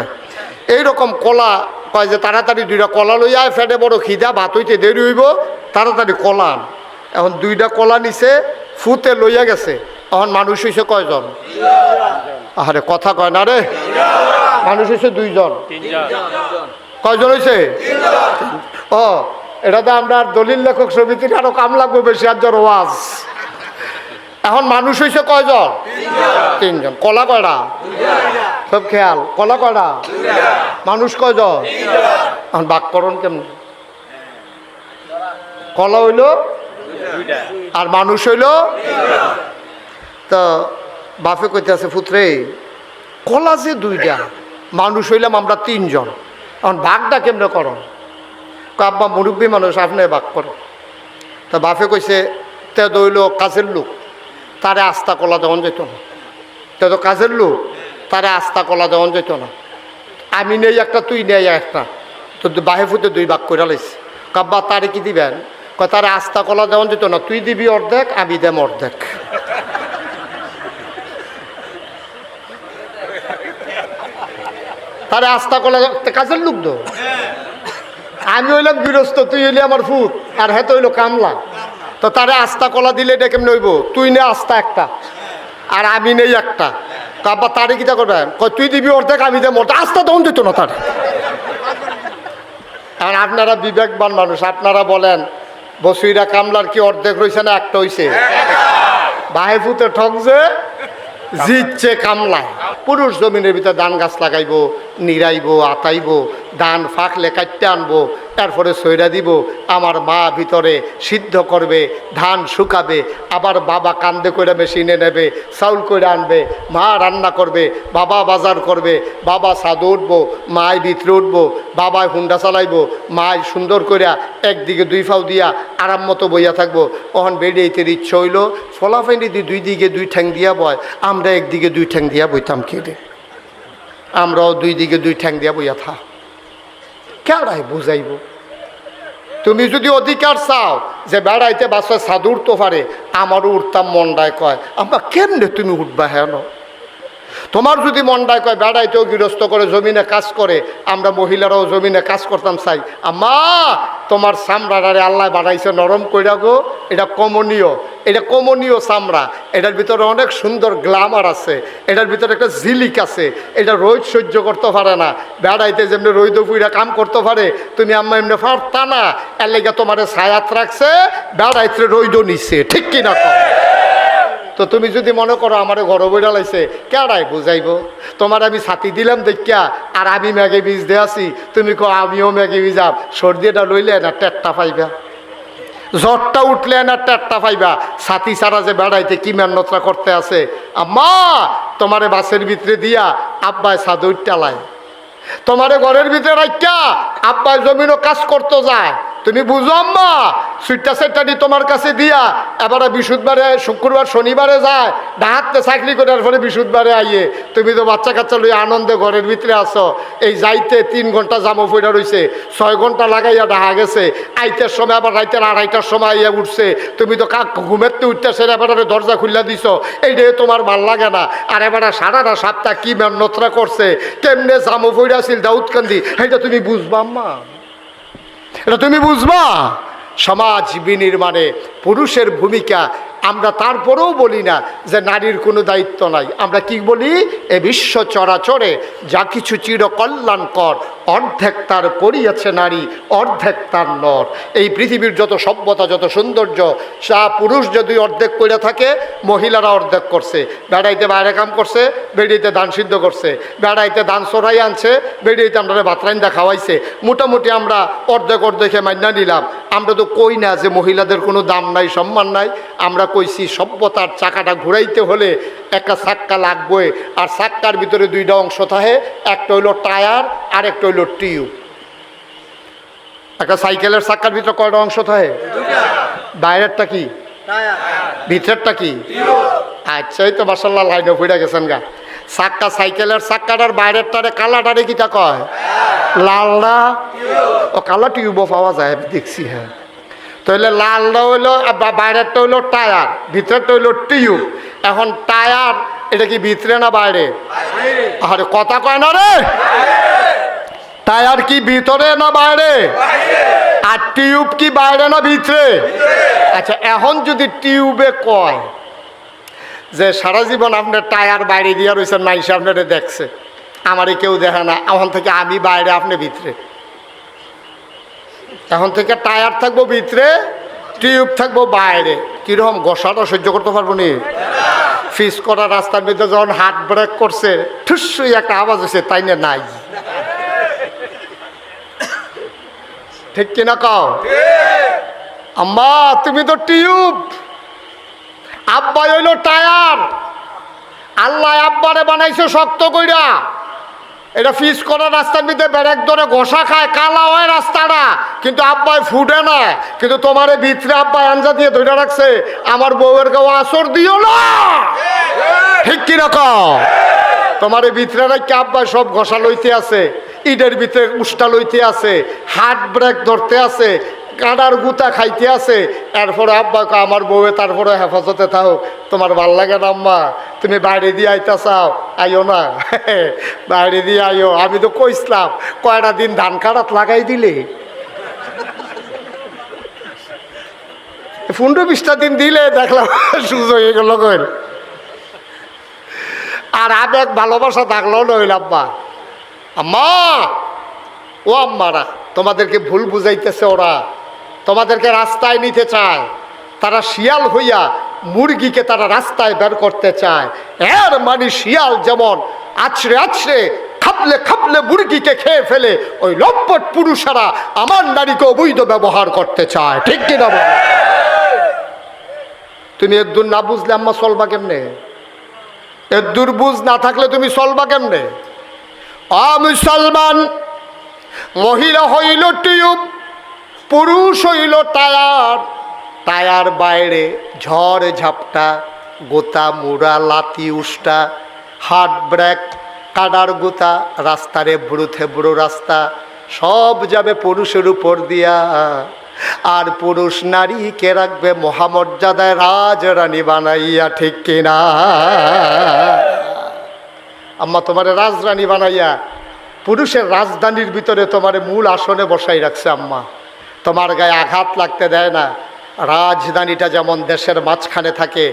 এইরকম কলা কয় যে তাড়াতাড়ি 2টা কলা লইয়া, ফেটে বড় খিদা, ভাত হইতে দেরি হইব, তাড়াতাড়ি কলা আন। এখন 2টা কলা নিছে, ফুতে লইয়া গেছে। এখন মানুষ হয়েছে কয়জন? আরে কথা কয় না রে, মানুষ হয়েছে 2জন। কয়জন হয়েছে? ও, এটা তো আমরা দলিল লেখক সমিতির আরো কাম লাগবে বেশি, আর জ্বর ওয়াজ। এখন মানুষ হয়েছে কয়জন? 3জন। কলা কয়টা? সব খেয়াল, কলা কয়টা? মানুষ কয়জন? এখন বাক্যরণ কেমন? কলা হইল আর মানুষ হইল। তো বাপে কইতে আছে, পুত্রে কলা যে 2টা, মানুষ হইলাম আমরা 3জন, এখন ভাগটা কেমনে করো? আব্বা মুরব্বী মানুষ, আপনি ভাগ করো। তা বাপে কইছে তে দইল কাজের লোক, তারে আস্তা কলা দেওয়ান যেত না। তে তো কাজের লোক, তারে আস্তা কলা দেওয়ান যেত না। আমি নেই একটা, তুই নেই একটা, তো বাহে ফুটে 2 ভাগ করে লাইছে। কাব্বা তারে কি দিবেন? কয় তারে আস্তা কলা দেওয়ান যেত না, তুই দিবি অর্ধেক, আমি দেম অর্ধেক। তারে আস্তা কলা, কাজের লোক তো। আমি হইলাম গৃহস্থ, তুই হইলি আমার ফুট, আর হ্যাঁ তো হইলো কামলা। তো তারে আস্তা কলা দিলে এটা কেমন হইব? তুই নে আস্তা একটা, আর আমি নেই একটা। কাব্বা তারে কিটা করবেন? কয় তুই দিবি অর্ধেক, আমি দেব অর্ধেক। আস্তা তখন দিত না তার। আর আপনারা বিবেকবান মানুষ, আপনারা বলেন বসুইরা কামলার কি অর্ধেক রয়েছে না একটা হয়েছে? বাহে ফুতে ঠকছে, জিতছে কামলা। পুরুষ জমিনের ভিতরে ধান গাছ লাগাইব, নিরাইব, আতাইব, ধান ফাঁকলে কাটতে আনবো, তারপরে সইরা দিব। আমার মা ভিতরে সিদ্ধ করবে, ধান শুকাবে, আবার বাবা কান্দে করে মেশিনে নেবে, চাউল করে আনবে, মা রান্না করবে, বাবা বাজার করবে, বাবা ছাদে উঠবো, মায় ভিতরে উঠবো, বাবায় হুন্ডা চালাইবো, মায় সুন্দর করে একদিকে 2 পাও দিয়া আরাম মতো বইয়া থাকবো। ওখান বেরিয়েতে ইচ্ছা হইল ফলাফাইনি 2 দিকে 2 ঠ্যাং দিয়া বয়, আমরা একদিকে 2 ঠ্যাং দিয়া বইতাম কেটে, আমরাও 2 দিকে 2 ঠ্যাং দিয়া বইয়া থা। কেডাই বুঝাইব? তুমি যদি অধিকার চাও যে বেড়াইতে বাচ্চা ছাদ উঠতে পারে, আমারও উঠতাম মনটায় কয়, আমরা কেমনে তুমি উঠবা? হেন তোমার যদি মনটায় কয় বেড়াইতেও গৃহস্থ করে জমিনে কাজ করে, আমরা মহিলারাও জমিনে কাজ করতাম চাই, আম্মা তোমার চামড়াটারে আল্লাহ বানাইছে নরম কইরা গো, এটা কমনীয়, এটা কমনীয় চামড়া, এটার ভিতরে অনেক সুন্দর গ্ল্যামার আছে, এটার ভিতরে একটা ঝিলিক আছে, এটা রোদ সহ্য করতে পারে না, বেড়াইতে যেমনি রোদ পুইরা কাম করতে পারে, তুমি আম্মা এমনি পারতা না, এর লেগে তোমার ছায়াত রাখছে, বেড়াইতে রোদ নিচ্ছে, ঠিক কিনা কম? তো তুমি যদি মনে করো আমার ঘর বইরা লাইছে, কেডাই বুঝাইব? তোমার আমি ছাতি দিলাম দেখিয়া আর আমি ম্যাগে বীজ দিয়ে আসি, তুমি কো আমিও ম্যাগে বীজাম, সর্দিটা লইলে না টেট্টা পাইবা, জ্বরটা উঠলে না টেট্টা পাইবা, ছাতি ছাড়া যে বেড়াইতে কি মেহনতটা করতে আছে। আম্মা তোমারে বাসের ভিতরে দিয়া আব্বাই ছাদর টালায়, তোমারে ঘরের ভিতরে রাখা আব্বাই জমিনও কাজ করতে যায়, তুমি বুঝো আম্মা সুইটটা সেটটা তোমার কাছে দিয়া এবারে বৃহস্পতিবারে শুক্রবার শনিবারে যায় ডাহাতে চাকরি করে, পরে বৃহস্পতিবারে আইয়ে তুমি তো বাচ্চা কাচ্চা লইয়া আনন্দে ঘরের ভিতরে আসো, এই যাইতে 3 ঘন্টা জামো ফইরা রইছে, 6 ঘন্টা লাগাইয়া ডাহা গেছে, আইতের সময় আবার রাইতের 2:30টার সময় আইয়া উঠছে, তুমি তো ঘুমেরতে উঠতেছে এবারে দরজা খুললা দিছ, এইটাই তোমার ভাল লাগে না। আর এবারে সারাটা সপ্তাহ কি মেহনতরা করছে, কেমনে জামো ফইরা ছিল দাউদকান্দি, এটা তুমি বুঝবা আম্মা, এটা তুমি বুঝবা। সমাজ বিনির্মাণে পুরুষের ভূমিকা আমরা তারপরেও বলি না যে নারীর কোনো দায়িত্ব নাই, আমরা কি বলি, এ বিশ্ব চরাচরে যা কিছু চিরকল্যাণকর অর্ধেক তার করিয়াছে নারী, অর্ধেক তার নর। এই পৃথিবীর যত সভ্যতা যত সৌন্দর্য সা পুরুষ যদি অর্ধেক করে থাকে, মহিলারা অর্ধেক করছে, বেড়াইতে বাইরে কাম করছে, বেড়িতে ধান সিদ্ধ করছে, বেড়াইতে ধান চড়াই আনছে, বেড়িতে আমরা ভাত রাইন্দা খাওয়াইছে, মোটামুটি আমরা অর্ধেক অর্ধেকে মাইনা নিলাম। আমরা তো কই না যে মহিলাদের কোনো দাম নাই সম্মান নাই, আমরা কইছি সভ্যতার চাকাটা ঘুরাইতে হলে একটা চাক্কা লাগবে, আর চাক্কার ভিতরে 2টা অংশ থাকে, একটা হইল টায়ার আর একটা হইল টিউব। একটা সাইকেলের চাক্কার ভিতরে কয়টা অংশ থাকে? বাইরেরটা কি, ভিতরেরটা কি? আচ্ছা, এই তো মাশাআল্লাহ লাইনে ফুইরা গেছেন গা। চাক্কা, সাইকেলের চাক্কাটার বাইরেরটারে কালাটারে কিটা কয়? লালটা ও কালা টিউবও পাওয়া যায় দেখছি। হ্যাঁ, তাহলে লালটা হইলো বাইরেরটা হইলো টায়ার, ভিতরেরটা হইলো টিউব। এখন টায়ার এটা কি ভিতরে না বাইরে? আরে কথা কয় না রে, টায়ার কি ভিতরে না বাইরে? আর টিউব কি বাইরে না ভিতরে? আচ্ছা, এখন যদি টিউবে কয় যে সারা জীবন আপনার টায়ার বাইরে দিয়া রয়েছেন, মাইসে আপনারে দেখছে, আমারই কেউ দেখে না, এখন থেকে আমি বাইরে আপনি ভিতরে, এখন থেকে টায়ার থাকবো ভিতরে, টিউব থাকবো বাইরে, কিরকম গোসাটা সহ্য করতে পারবো নি? ফিস করা রাস্তার মধ্যে যখন হাত ব্রেক করছে, ঠুসই একটা আওয়াজ হয়েছে, তাই না? নাই, ঠিক কিনা কও? আম্মা তুমি তো টিউব, আব্বা হইল টায়ার। আল্লাহ আব্বারে বানাইছে শক্ত কইরা, এটা ফিস করা রাস্তার মধ্যে ব্রেক ধরে ঘষা খায়, কালা হয় রাস্তাটা, কিন্তু আব্বাই ফুটে না। কিন্তু তোমার ভিতরে আব্বাই আঞ্জা দিয়ে ধরে রাখছে, আমার বউয়ের গাও আসর দিও না, ঠিক কিরকম? তোমার ভিতরে নাকি আব্বাই সব ঘষা লইতে আছে, ইটের ভিতরে উষ্টা লইতে আছে, হাত ব্রেক ধরতে আছে, কাঁটার গুতা খাইতে আছে। এরপরে আব্বা আমার বউয়ে তারপরে হেফাজতে থাও, তোমার ভাল লাগে না আম্মা, তুমি বাইরে দিয়ে আইতা চাও, আইও না, বাইরে দিয়ে আইও। আমি তো কইসলাম কয়টা দিন ধান কাটাত লাগাই দিলে, 15-20টা দিন দিলে দেখলাম সুযোগ হয়ে গেল। আর আবেগ ভালোবাসা থাকলেও নইল আব্বা। আম্মা ও আম্মারা, তোমাদেরকে ভুল বুঝাইতেছে, ওরা তোমাদেরকে রাস্তায় নিতে চায়, তারা শিয়াল হইয়া মুরগিকে তারা রাস্তায় বের করতে চায়। এর মানে শিয়াল যেমন আছড়ে আছড়ে খাপলে খাপলে মুরগিকে খেয়ে ফেলে, ওই লম্পট পুরুষেরা আমার নারীকে অবৈধ ব্যবহার করতে চায়, ঠিক কিনা বল? তুমি একদূর না বুঝলে আম্মা চলবা কেমনে? একদূর বুঝ না থাকলে তুমি চলবা কেমনে? মুসলমান, মহিলা হইল টিউব, পুরুষ হইল টায়ার। টায়ার বাইরে ঝড় ঝাপটা, গোতা মুড়া লাতি উষ্টা, হাত ব্রেক, কাদার গোতা, রাস্তারে বুড়োতে বুড়ো রাস্তা, সব যাবে পুরুষের উপর দিয়া। আর পুরুষ নারীকে রাখবে মহামর্যাদায় রাজরানী বানাইয়া, ঠিক কিনা? আম্মা তোমারে রাজরানী বানাইয়া পুরুষের রাজধানীর ভিতরে তোমারে মূল আসনে বসাই রাখছে আম্মা, তোমার গায়ে আঘাত লাগতে দেয় না। রাজধানীটা যেমন দেশের মাঝখানে থাকে,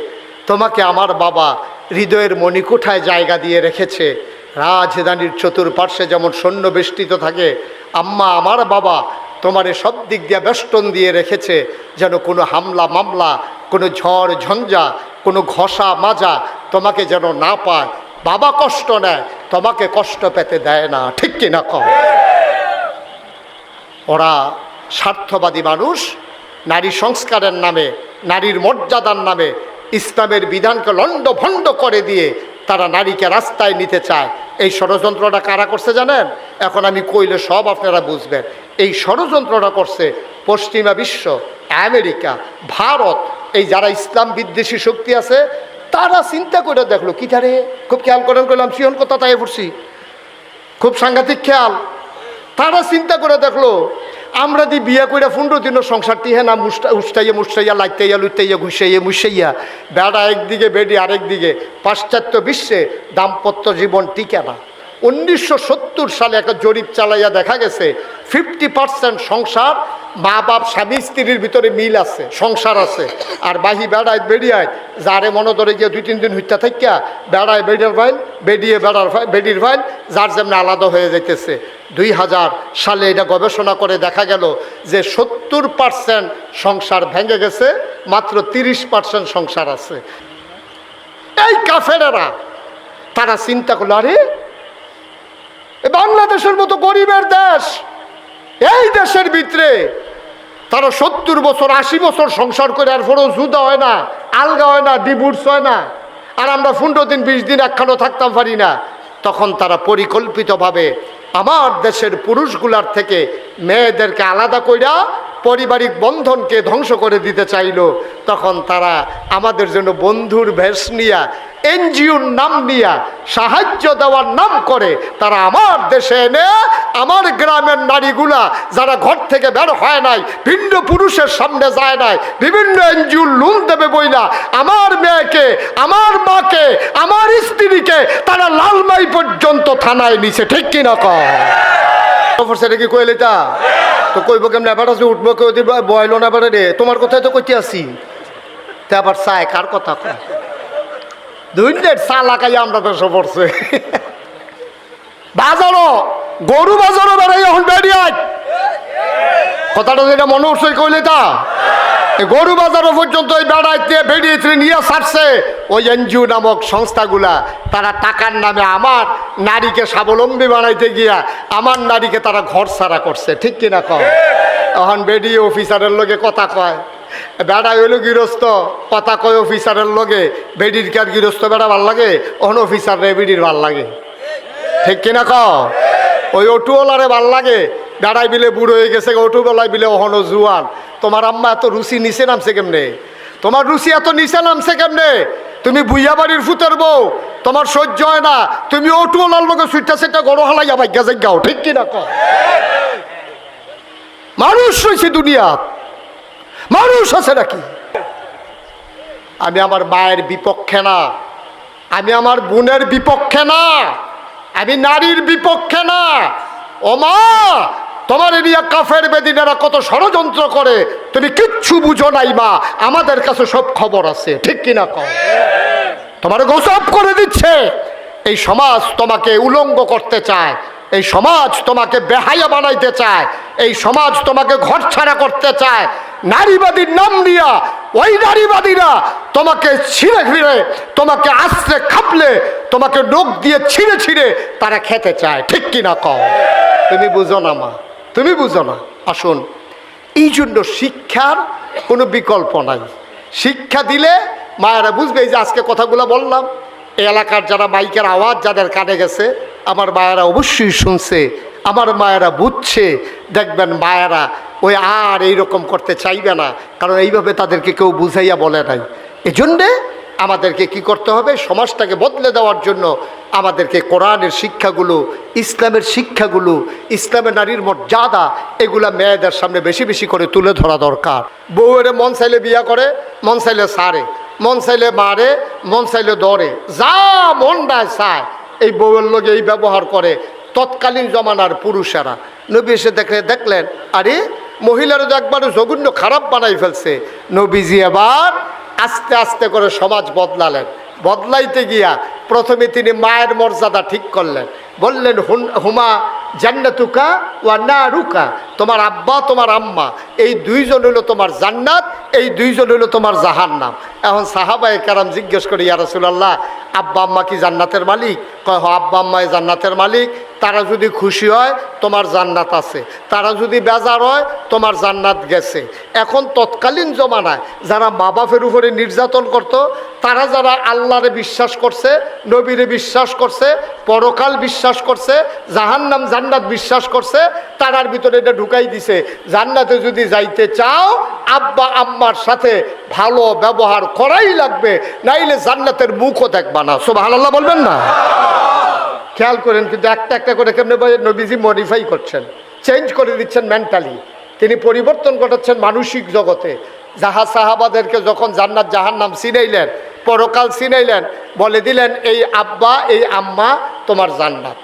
তোমাকে আমার বাবা হৃদয়ের মণিকোঠায় জায়গা দিয়ে রেখেছে। রাজধানীর চতুর্পার্শ্বে যেমন সৈন্য বেষ্টিত থাকে, আম্মা আমার বাবা তোমারে সব দিক দিয়ে বেষ্টন দিয়ে রেখেছে, যেন কোনো হামলা মামলা, কোনো ঝড় ঝঞ্ঝা, কোনো ঘষা মাজা তোমাকে যেন না পায়। বাবা কষ্ট নেয়, তোমাকে কষ্ট পেতে দেয় না, ঠিক কিনা কম? ওরা স্বার্থবাদী মানুষ, নারী সংস্কারের নামে, নারীর মর্যাদার নামে ইসলামের বিধানকে লণ্ডভণ্ড করে দিয়ে তারা নারীকে রাস্তায় নিতে চায়। এই ষড়যন্ত্রটা কারা করছে জানেন? এখন আমি কইলে সব আপনারা বুঝবেন। এই ষড়যন্ত্রটা করছে পশ্চিমা বিশ্ব, আমেরিকা, ভারত। এই যারা ইসলাম বিদ্বেষী শক্তি আছে তারা চিন্তা করে দেখলো কি ধারে, খুব খেয়াল করেন, করলাম সিয়ন কথা তাই পড়ছি, খুব সাংঘাতিক খেয়াল। তারা চিন্তা করে দেখলো আমরা দি বিয়া কইরা 15 দিনের সংসারটি হ্যাঁ না উষ্টাইয়া মুষ্টাইয়া লাইতাইয়া লুইতাইয়া ঘুষাইয়া মুসাইয়া, বেড়া একদিকে বেডি আরেকদিকে। পাশ্চাত্য বিশ্বে দাম্পত্য জীবন টিকে না। 1970 সালে একটা জরিপ চালাইয়া দেখা গেছে 50% সংসার, মা বাপ স্বামী স্ত্রীর ভিতরে মিল আছে, সংসার আছে। আর বাহি বেড়ায় বেড়িয়ায় যারে মনে ধরে গিয়ে 2-3 দিন হইতা থাকিয়া বেড়ায় বেড়ার ভাইন, বেডিয়ে বেডির ভাইন, যার যেমন আলাদা হয়ে যাইতেছে। 2000 সালে এটা গবেষণা করে দেখা গেল যে 70% সংসার ভেঙে গেছে, মাত্র 30% সংসার আছে। এই কাফেরেরা তারা চিন্তা করলো, আরে বাংলাদেশের মতো গরিবের দেশ, এই দেশের ভিতরে তারা 70 বছর 80 বছর সংসার করে আর পরেও জুদা হয় না, আলগা হয় না, ডিভোর্স হয় না, আর আমরা 15 দিন 20 দিন একখানো থাকতাম পারি না। তখন তারা পরিকল্পিতভাবে আমার দেশের পুরুষগুলার থেকে মেয়েদেরকে আলাদা কইরা পারিবারিক বন্ধনকে ধ্বংস করে দিতে চাইল। তখন তারা আমাদের জন্য বন্ধুর ভেষ নিয়া, এনজিওর নাম নিয়া, সাহায্য দেওয়ার নাম করে তারা আমার দেশে এনে আমার গ্রামের নারীগুলা যারা ঘর থেকে বের হয় নাই, ভিন্ন পুরুষের সামনে যায় নাই, বিভিন্ন এনজিওর লোন দেবে বইলা আমার মেয়েকে, আমার মাকে, আমার স্ত্রীকে তারা লালমাই পর্যন্ত থানায় নিছে, ঠিক কিনা কয়? সেটা কি কইলে তা তো কইব কেমন? এবার আছে উঠবো, কেউ দিব বয়ল না, এবারে রে তোমার কথাই তো কইতে আসি। তা আবার চায় কার কথা কয়? 2 মিনিট চা লাগাই আমরা তো সব পড়ছে বাজারও, গরু বাজারও বেড়াই এখন বেরিয়ে কথাটা যেটা মনে উঠছে কইলে তা গরু বাজারও পর্যন্ত ওই বেড়াইতে বেরিয়েছে নিয়ে ছাড়ছে ওই এনজিও নামক সংস্থাগুলা। তারা টাকার নামে আমার নারীকে স্বাবলম্বী বানাইতে গিয়া আমার নারীকে তারা ঘর ছাড়া করছে, ঠিক কিনা কয়? এখন বেরিয়ে অফিসারের লগে কথা কয়, বেড়া হইল গৃহস্থ, কথা কয় অফিসারের লগে। বেডির কার গৃহস্থ বেড়া ভাল লাগে, অহন অফিসার রে বেডির ভাল লাগে, ঠিক কিনা কয়? ওই অটোওয়ালারে ভাল লাগে, বেড়াই বিলে বুড়ো হয়ে গেছে, অটোওয়ালাই বিলে অহনো জুয়ান। তোমার আম্মা এত রুচি নিচে নামছে কেমনে? তোমার রুচি এত নিচে নামছে কেমনে? তুমি বুইয়া বাড়ির ফুতের বউ, তোমার সহ্য হয় না, তুমি অটোওয়ালার লগে সুইটা সেটা গড় হালাইয়া ভাগ্যা যাও, ঠিক কিনা কয়? মানুষ রয়েছে দুনিয়া, মানুষ আছে নাকি? আমি আমার মায়ের বিপক্ষে না, আমি আমার বোনের বিপক্ষে না, আমি নারীর বিপক্ষে না। ও মা, তোমার এরিয়া কাফের বেদিনেরা কত ষড়যন্ত্র করে তুমি কিচ্ছু বুঝো নাই মা, আমাদের কাছে সব খবর আছে, ঠিক কিনা কও? তোমার গোসব করে দিচ্ছে। এই সমাজ তোমাকে উলঙ্গ করতে চায়, এই সমাজ তোমাকে বেহায়া বানাইতে চায়, এই সমাজ তোমাকে ঘর ছাড়া করতে চায়। নারীবাদীর নাম নিয়া ওই নারীবাদীরা তোমাকে ছিঁড়ে ফিরে, তোমাকে আশ্রে খাপলে, তোমাকে নখ দিয়ে ছিঁড়ে ছিঁড়ে তারা খেতে চায়, ঠিক কিনা কও? তুমি বুঝো না মা, তুমি বুঝো না। আসুন, এই জন্য শিক্ষার কোনো বিকল্প নাই। শিক্ষা দিলে মায়েরা বুঝবে। এই যে আজকে কথাগুলো বললাম, এই এলাকার যারা মাইকের আওয়াজ যাদের কানে গেছে, আমার মায়েরা অবশ্যই শুনছে, আমার মায়েরা বুঝছে। দেখবেন মায়েরা ওই আর এইরকম করতে চাইবে না, কারণ এইভাবে তাদেরকে কেউ বুঝাইয়া বলে নাই। এজন্যে আমাদেরকে কি করতে হবে? সমাজটাকে বদলে দেওয়ার জন্য আমাদেরকে কোরআনের শিক্ষাগুলো, ইসলামের শিক্ষাগুলো, ইসলামের নারীর মর্যাদা, এগুলা মেয়েদের সামনে বেশি বেশি করে তুলে ধরা দরকার। বউয়ের মন চাইলে বিয়া করে, মন চাইলে সারে, মন চাইলে মারে, মন চাইলে দরে, যা মন দেয় চায় এই বউয়ের লোকে এই ব্যবহার করে তৎকালীন জমানার পুরুষেরা। নবী এসে দেখলেন আরে মহিলারা তো একবারে জঘন্য খারাপ বানাই ফেলছে। নবীজি এবার আস্তে আস্তে করে সমাজ বদলালেন। বদলাইতে গিয়া প্রথমে তিনি মায়ের মর্যাদা ঠিক করলেন, বললেন হুমা জান্নাতুকা ওয়া নারুকা, তোমার আব্বা তোমার আম্মা এই দুইজন হইল তোমার জান্নাত, এই দুইজন হইল তোমার জাহান্নাম। এখন সাহাবায়ে কেরাম জিজ্ঞেস করি ইয়া রাসূলুল্লাহ আব্বা আম্মা কি জান্নাতের মালিক? কয় হ আব্বা আম্মাই জান্নাতের মালিক, তারা যদি খুশি হয় তোমার জান্নাত আছে, তারা যদি বেজার হয় তোমার জান্নাত গেছে। এখন তৎকালীন জমানায় যারা মা বাপের উপরে নির্যাতন করত, তারা যারা আল্লাহরে বিশ্বাস করছে, নবীরে বিশ্বাস করছে, পরকাল বিশ্বাস করছে, জাহান্নাম জান্নাত বিশ্বাস করছে, তারার ভিতরে এটা ঢুকাই দিছে জান্নাতে যদি যাইতে চাও আব্বা আম্মার সাথে ভালো ব্যবহার করাই লাগবে, নাইলে জান্নাতের মুখও দেখবা না। সুবহানাল্লাহ বলবেন না? খেয়াল করেন কিন্তু একটা একটা করে কেমনে নবীজি মডিফাই করছেন, চেঞ্জ করে দিচ্ছেন মেন্টালি। তিনি পরিবর্তন ঘটাচ্ছেন মানসিক জগতে। সাহাবাদেরকে যখন জান্নাত জাহান্নাম চিনাইলেন, পরকাল চিনাইলেন, বলে দিলেন এই আব্বা এই আম্মা তোমার জান্নাত।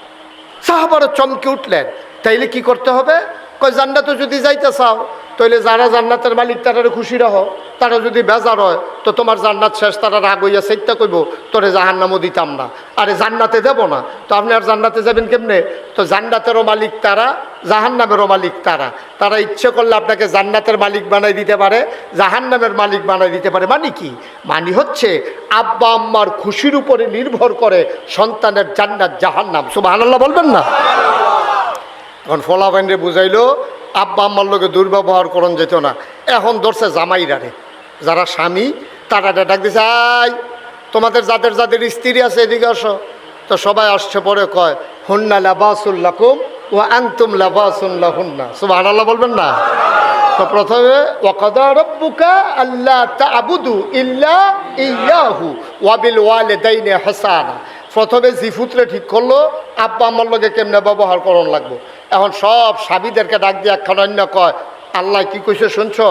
সাহাবারা চমকে উঠলেন, তাইলে কি করতে হবে? কয় জান্নাতে যদি যাইতে চাও তাইলে যারা জান্নাতের মালিক তারা খুশি রাখো, তারা যদি বেজার হয় তো তোমার জান্নাত শেষ, তারা রাগ হইয়া চেষ্টা করবো তোরে জাহান্নামও দিতাম না, আরে জান্নাতে দেব না। তো আপনি আর জান্নাতে যাবেন কেমনে? তো জান্নাতেরও মালিক তারা, জাহান্নামেরও মালিক তারা। তারা ইচ্ছে করলে আপনাকে জান্নাতের মালিক বানাই দিতে পারে, জাহান্নামের মালিক বানাই দিতে পারে। মানে কি? মানে হচ্ছে আব্বা আম্মার খুশির উপরে নির্ভর করে সন্তানের জান্নাত জাহান্নাম। সুবহানাল্লাহ বলবেন না? এখন ফলাফাইনরে বুঝাইলো আব্বা আম্মার লোকে দুর্ব্যবহার করন যেত না। এখন ধরছে জামাইরারে, যারা স্বামী তারা ডাক দিছে আই তোমাদের যাদের যাদের স্ত্রী আছে এদিকে আসো। তো সবাই আসছে, পরে কয় হুন্না লাবাসুল লাকুম ওয়া আনতুম লাবাসুন লাহুন্না। সুবহানাল্লাহ বলবেন না? তো প্রথমে ওয়াকাদা রাব্বুকা আল্লা তা'বুদু ইল্লা ইয়াহু ওয়া বিল ওয়ালিদাইনি ইহসানা। প্রথমে জিফুতরে ঠিক করলো আব্বা আম্মার লগে কেমনে ব্যবহার করণ লাগবো। এখন সব স্বামীদেরকে ডাক দিয়ে একখান অন্য কয় আল্লাহ কি কইছে শুনছো?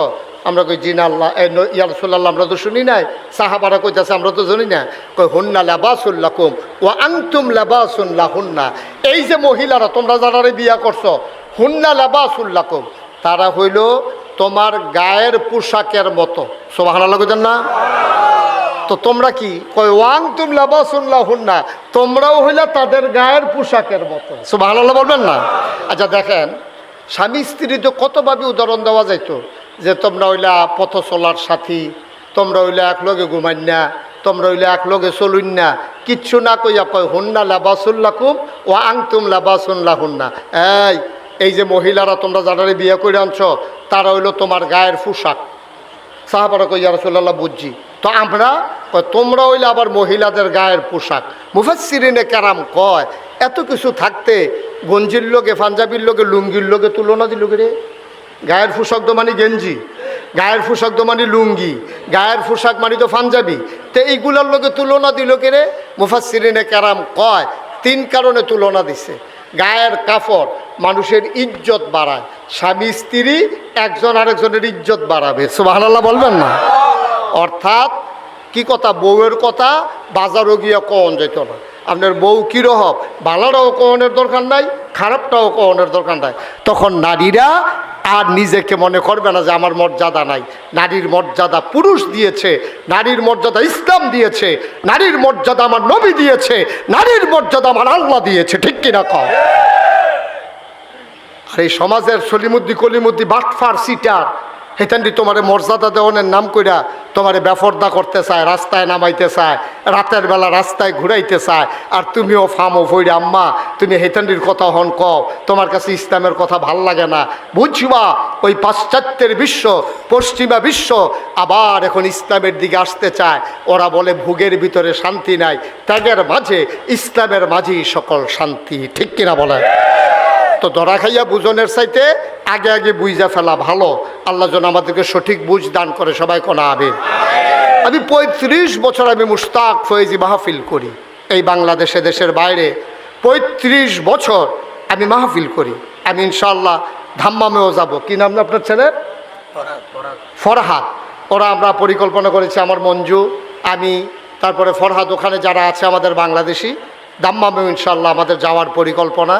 আমরা কই জিনা আল্লাহ ইয়া রাসূলুল্লাহ আমরা তো শুনি নাই। সাহাবারা কইতাছে আমরা তো জানি না। কই হুন্না লাবাসুল লাকুম ওয়া আনতুম লাবাসুন লাহুন্না। এই যে মহিলারা তোমরা যারা বিয়া করছো, হুন্না লাবাসুল লাকুম, তারা হইল তোমার গায়ের পোশাকের মতো। সুবহানাল্লাহ কইতেন না? তো তোমরা কি? কয় ওয়াং তুম লাবাসুন লাহুন্না, তোমরাও হইলা তাদের গায়ের পোশাকের মতো। সুবহানাল্লাহ বলবেন না? আচ্ছা দেখেন, স্বামী স্ত্রী তো কতভাবে উদাহরণ দেওয়া যাইতো, যে তোমরা হইলা পথ চলার সাথী, তোমরা হইলা এক লগে ঘুমাইন না, তোমরা হইলা এক লগে চলুন না, কিচ্ছু না কইয়া কয় হুন্না লাবাসুল লাকুম ওয়া আনতুম লাবাসুন লাহুন্না। এই যে মহিলারা তোমরা যারা বিয়ে করে আনছো তারা হইলো তোমার গায়ের পোশাক। সাহাবারা কই ইয়া রাসূলুল্লাহ বুঝছি। তো আমরা কয় তোমরা হইলে আবার মহিলাদের গায়ের পোশাক। মুফাসসিরিনে কেরাম কয় এত কিছু থাকতে গঞ্জির লোকে পাঞ্জাবির লোকে লুঙ্গির লোকে তুলনা দিল রে। গায়ের পোশাক তো মানে গেঞ্জি, গায়ের পোশাক তো মানে লুঙ্গি, গায়ের পোশাক মানে তো পাঞ্জাবি, তো এইগুলার লোকে তুলনা দিল রে। মুফাসসিরিনে কেরাম কয় তিন কারণে তুলনা দিছে। গায়ের কাপড় মানুষের ইজ্জত বাড়ায়, স্বামী স্ত্রী একজন আরেকজনের ইজ্জত বাড়াবে। সুবহানাল্লাহ বলবেন না? অর্থাৎ কি কথা? বউয়ের কথা বাজারও গিয়া কন যেত না। আপনার বউ কীরকম, ভালোটাও কনের দরকার নাই, খারাপটাও কনের দরকার নাই। তখন নারীরা আর নিজেকে মনে করবে না যে আমার মর্যাদা নাই। নারীর মর্যাদা পুরুষ দিয়েছে, নারীর মর্যাদা ইসলাম দিয়েছে, নারীর মর্যাদা আমার নবী দিয়েছে, নারীর মর্যাদা আমার আল্লাহ দিয়েছে। ঠিক কিনা কও? আর এই সমাজের সলিমুদ্দি কলিমুদ্দি বাটফার সিটার হেতান্ডি তোমারে মর্যাদা দেওয়ানের নাম কইরা তোমারে বেফর্দা করতে চায়, রাস্তায় নামাইতে চায়, রাতের বেলা রাস্তায় ঘুরাইতে চায়। আর তুমিও ফামো ভইরে আম্মা তুমি হেতান্ডির কথা হন কও, তোমার কাছে ইসলামের কথা ভাল লাগে না। বুঝবা ওই পাশ্চাত্যের বিশ্ব, পশ্চিমা বিশ্ব আবার এখন ইসলামের দিকে আসতে চায়। ওরা বলে ভোগের ভিতরে শান্তি নাই, ত্যাগের মাঝে ইসলামের মাঝেই সকল শান্তি। ঠিক কিনা বলে? তো ধরা খাইয়া বুঝনের চাইতে আগে আগে বুঝা ফেলা ভালো। আল্লাহ যেন আমাদেরকে সঠিক বুঝ দান করে। সবাই কোনা আমিন। আমি 35 বছর আমি মুশতাক ফয়েজি মাহফিল করি এই বাংলাদেশে, দেশের বাইরে 35 বছর আমি মাহফিল করি। আমি ইনশাআল্লাহ ধাম্মামেও যাব। কি নাম আপনার ছেলের? ফরহাদ। ওরা আমরা পরিকল্পনা করেছি, আমার মঞ্জু, আমি, তারপরে ফরহাদ, ওখানে যারা আছে আমাদের বাংলাদেশি, দাম্মামে ইনশাল্লাহ আমাদের যাওয়ার পরিকল্পনা।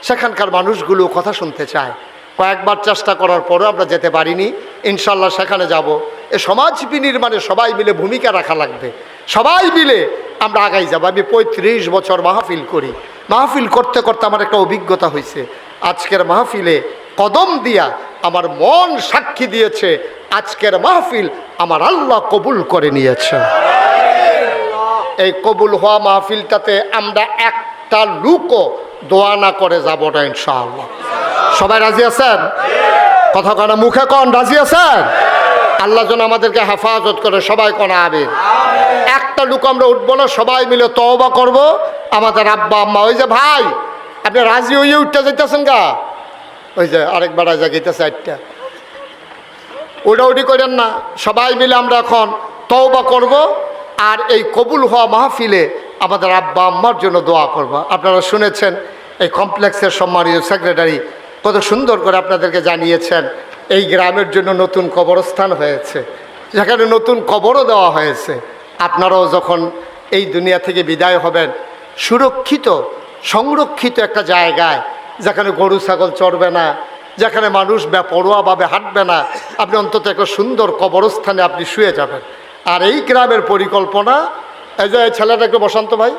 সেখানকার মানুষগুলো কথা শুনতে চায়। কয়েকবার চেষ্টা করার পরও আমরা যেতে পারিনি। ইনশাল্লাহ সেখানে যাব। এ সমাজ বিনির্মাণে সবাই মিলে ভূমিকা রাখা লাগবে। সবাই মিলে আমরা আগাই যাব। আমি 35 বছর মাহফিল করি। মাহফিল করতে করতে আমার একটা অভিজ্ঞতা হয়েছে। আজকের মাহফিলে কদম দিয়া আমার মন সাক্ষী দিয়েছে, আজকের মাহফিল আমার আল্লাহ কবুল করে নিয়েছে। এই কবুল হওয়া মাহফিলটাতে আমরা একটা লুকও দোয়া না করে যাব না ইনশাআল্লাহ। সবাই রাজি আছেন? কথা কনা মুখে কন রাজি আছেন? আল্লাহ যেন আমাদেরকে হেফাজত করে। সবাই কনা আমিন। একটা লুক আমরা উঠবো না, সবাই মিলে তওবা করব। আমাদের আব্বা আম্মা, ওই যে ভাই আপনি রাজি হইয়ে উঠতে যেতেছেন গা, ওই যে আরেকবার রাজা গেতেছে একটা, ওটা করেন না। সবাই মিলে আমরা এখন তওবা করব আর এই কবুল হওয়া মাহফিলে আমাদের আব্বা আম্মার জন্য দোয়া করব। আপনারা শুনেছেন এই কমপ্লেক্সের সম্মানিত সেক্রেটারি কত সুন্দর করে আপনাদেরকে জানিয়েছেন এই গ্রামের জন্য নতুন কবরস্থান হয়েছে, যেখানে নতুন কবরও দেওয়া হয়েছে। আপনারাও যখন এই দুনিয়া থেকে বিদায় হবেন, সুরক্ষিত সংরক্ষিত একটা জায়গায়, যেখানে গরু ছাগল চড়বে না, যেখানে মানুষ বেপরোয়াভাবে হাঁটবে না, আপনি অন্তত একটা সুন্দর কবরস্থানে আপনি শুয়ে যাবেন। আর এই গ্রামের পরিকল্পনা, এই যে ছেলেটা একটু বসন্ত ভাই,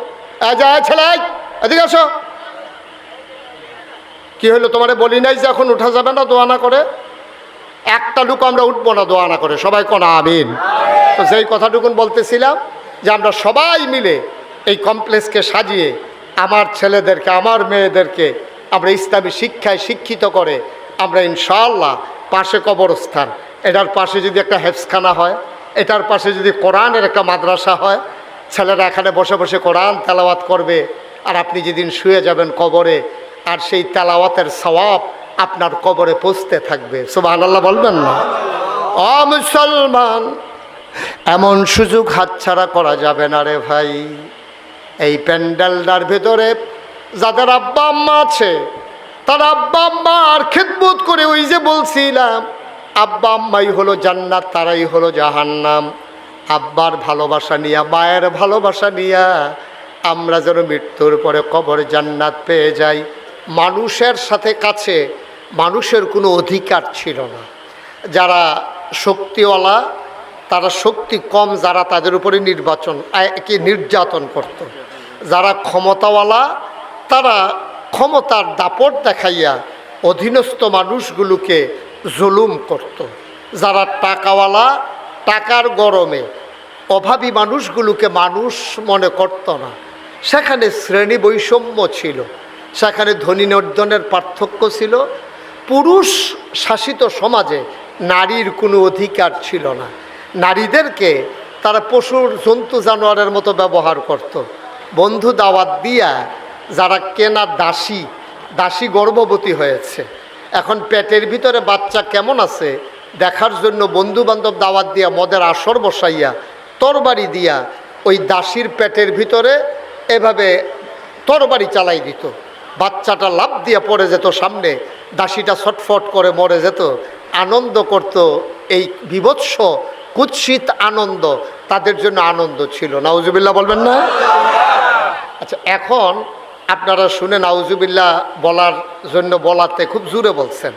এই যে ছেলে এদিকে আসো, কি হলো তোমারে বলি নাই যে এখন উঠা যাবে না দোয়া না করে? একটা লুক আমরা উঠবো না দোয়া না করে। সবাই কোন আমিন। তো যেই কথাটুকুন বলতেছিলাম যে আমরা সবাই মিলে এই কমপ্লেক্সকে সাজিয়ে আমার ছেলেদেরকে আমার মেয়েদেরকে আমরা ইসলামী শিক্ষায় শিক্ষিত করে আমরা ইনশাআল্লাহ পাশে কবরস্থান, এটার পাশে যদি একটা হেফজখানা হয়, এটার পাশে যদি কোরআনের একটা মাদ্রাসা হয়, ছেলেরা এখানে বসে বসে কোরআন তেলাওয়াত করবে আর আপনি যেদিন শুয়ে যাবেন কবরে, আর সেই তেলাওয়াতের সওয়াব আপনার কবরে পৌঁছতে থাকবে। সুবহানাল্লাহ বলবেন না? ও মুসলমান, এমন সুযোগ হাতছাড়া করা যাবে না রে ভাই। এই প্যান্ডেলটার ভেতরে যাদের আব্বা আম্মা আছে, তার আব্বা আম্মার খেদমত করে, ওই যে বলছিলাম আব্বা আম্মাই হলো জান্নাত, তারাই হলো জাহান্নাম। আব্বার ভালোবাসা নিয়া, মায়ের ভালোবাসা নিয়া আমরা যেন মৃত্যুর পরে কবরে জান্নাত পেয়ে যাই। মানুষের সাথে কাছে মানুষের কোনো অধিকার ছিল না। যারা শক্তিওয়ালা, তারা শক্তি কম যারা, তাদের উপরে নির্যাতন করত। যারা ক্ষমতাওয়ালা, তারা ক্ষমতার দাপট দেখাইয়া অধীনস্থ মানুষগুলোকে জুলুম করত। যারা টাকাওয়ালা, টাকার গরমে অভাবী মানুষগুলোকে মানুষ মনে করত না। সেখানে শ্রেণী বৈষম্য ছিল, সেখানে ধনী নির্ধনের পার্থক্য ছিল। পুরুষ শাসিত সমাজে নারীর কোনো অধিকার ছিল না। নারীদেরকে তারা পশুর জন্তু জানোয়ারের মতো ব্যবহার করত। বন্ধু দাওয়াত দিয়া যারা কেনা দাসী, দাসী গর্ভবতী হয়েছে, এখন পেটের ভিতরে বাচ্চা কেমন আছে দেখার জন্য বন্ধু বান্ধব দাওয়াত দিয়া মদের আসর বসাইয়া তরবারি দিয়া ওই দাসীর পেটের ভিতরে এভাবে তরবারি চালাই দিত। বাচ্চাটা লাফ দিয়ে পড়ে যেত সামনে, দাসীটা ছটফট করে মরে যেত। আনন্দ করত। এই বিভৎস কুৎসিত আনন্দ তাদের জন্য আনন্দ ছিল। নাউজুবিল্লাহ বলবেন না? আচ্ছা, এখন আপনারা শুনে নাউজুবিল্লাহ বলার জন্য বলাতে খুব জোরে বলছেন।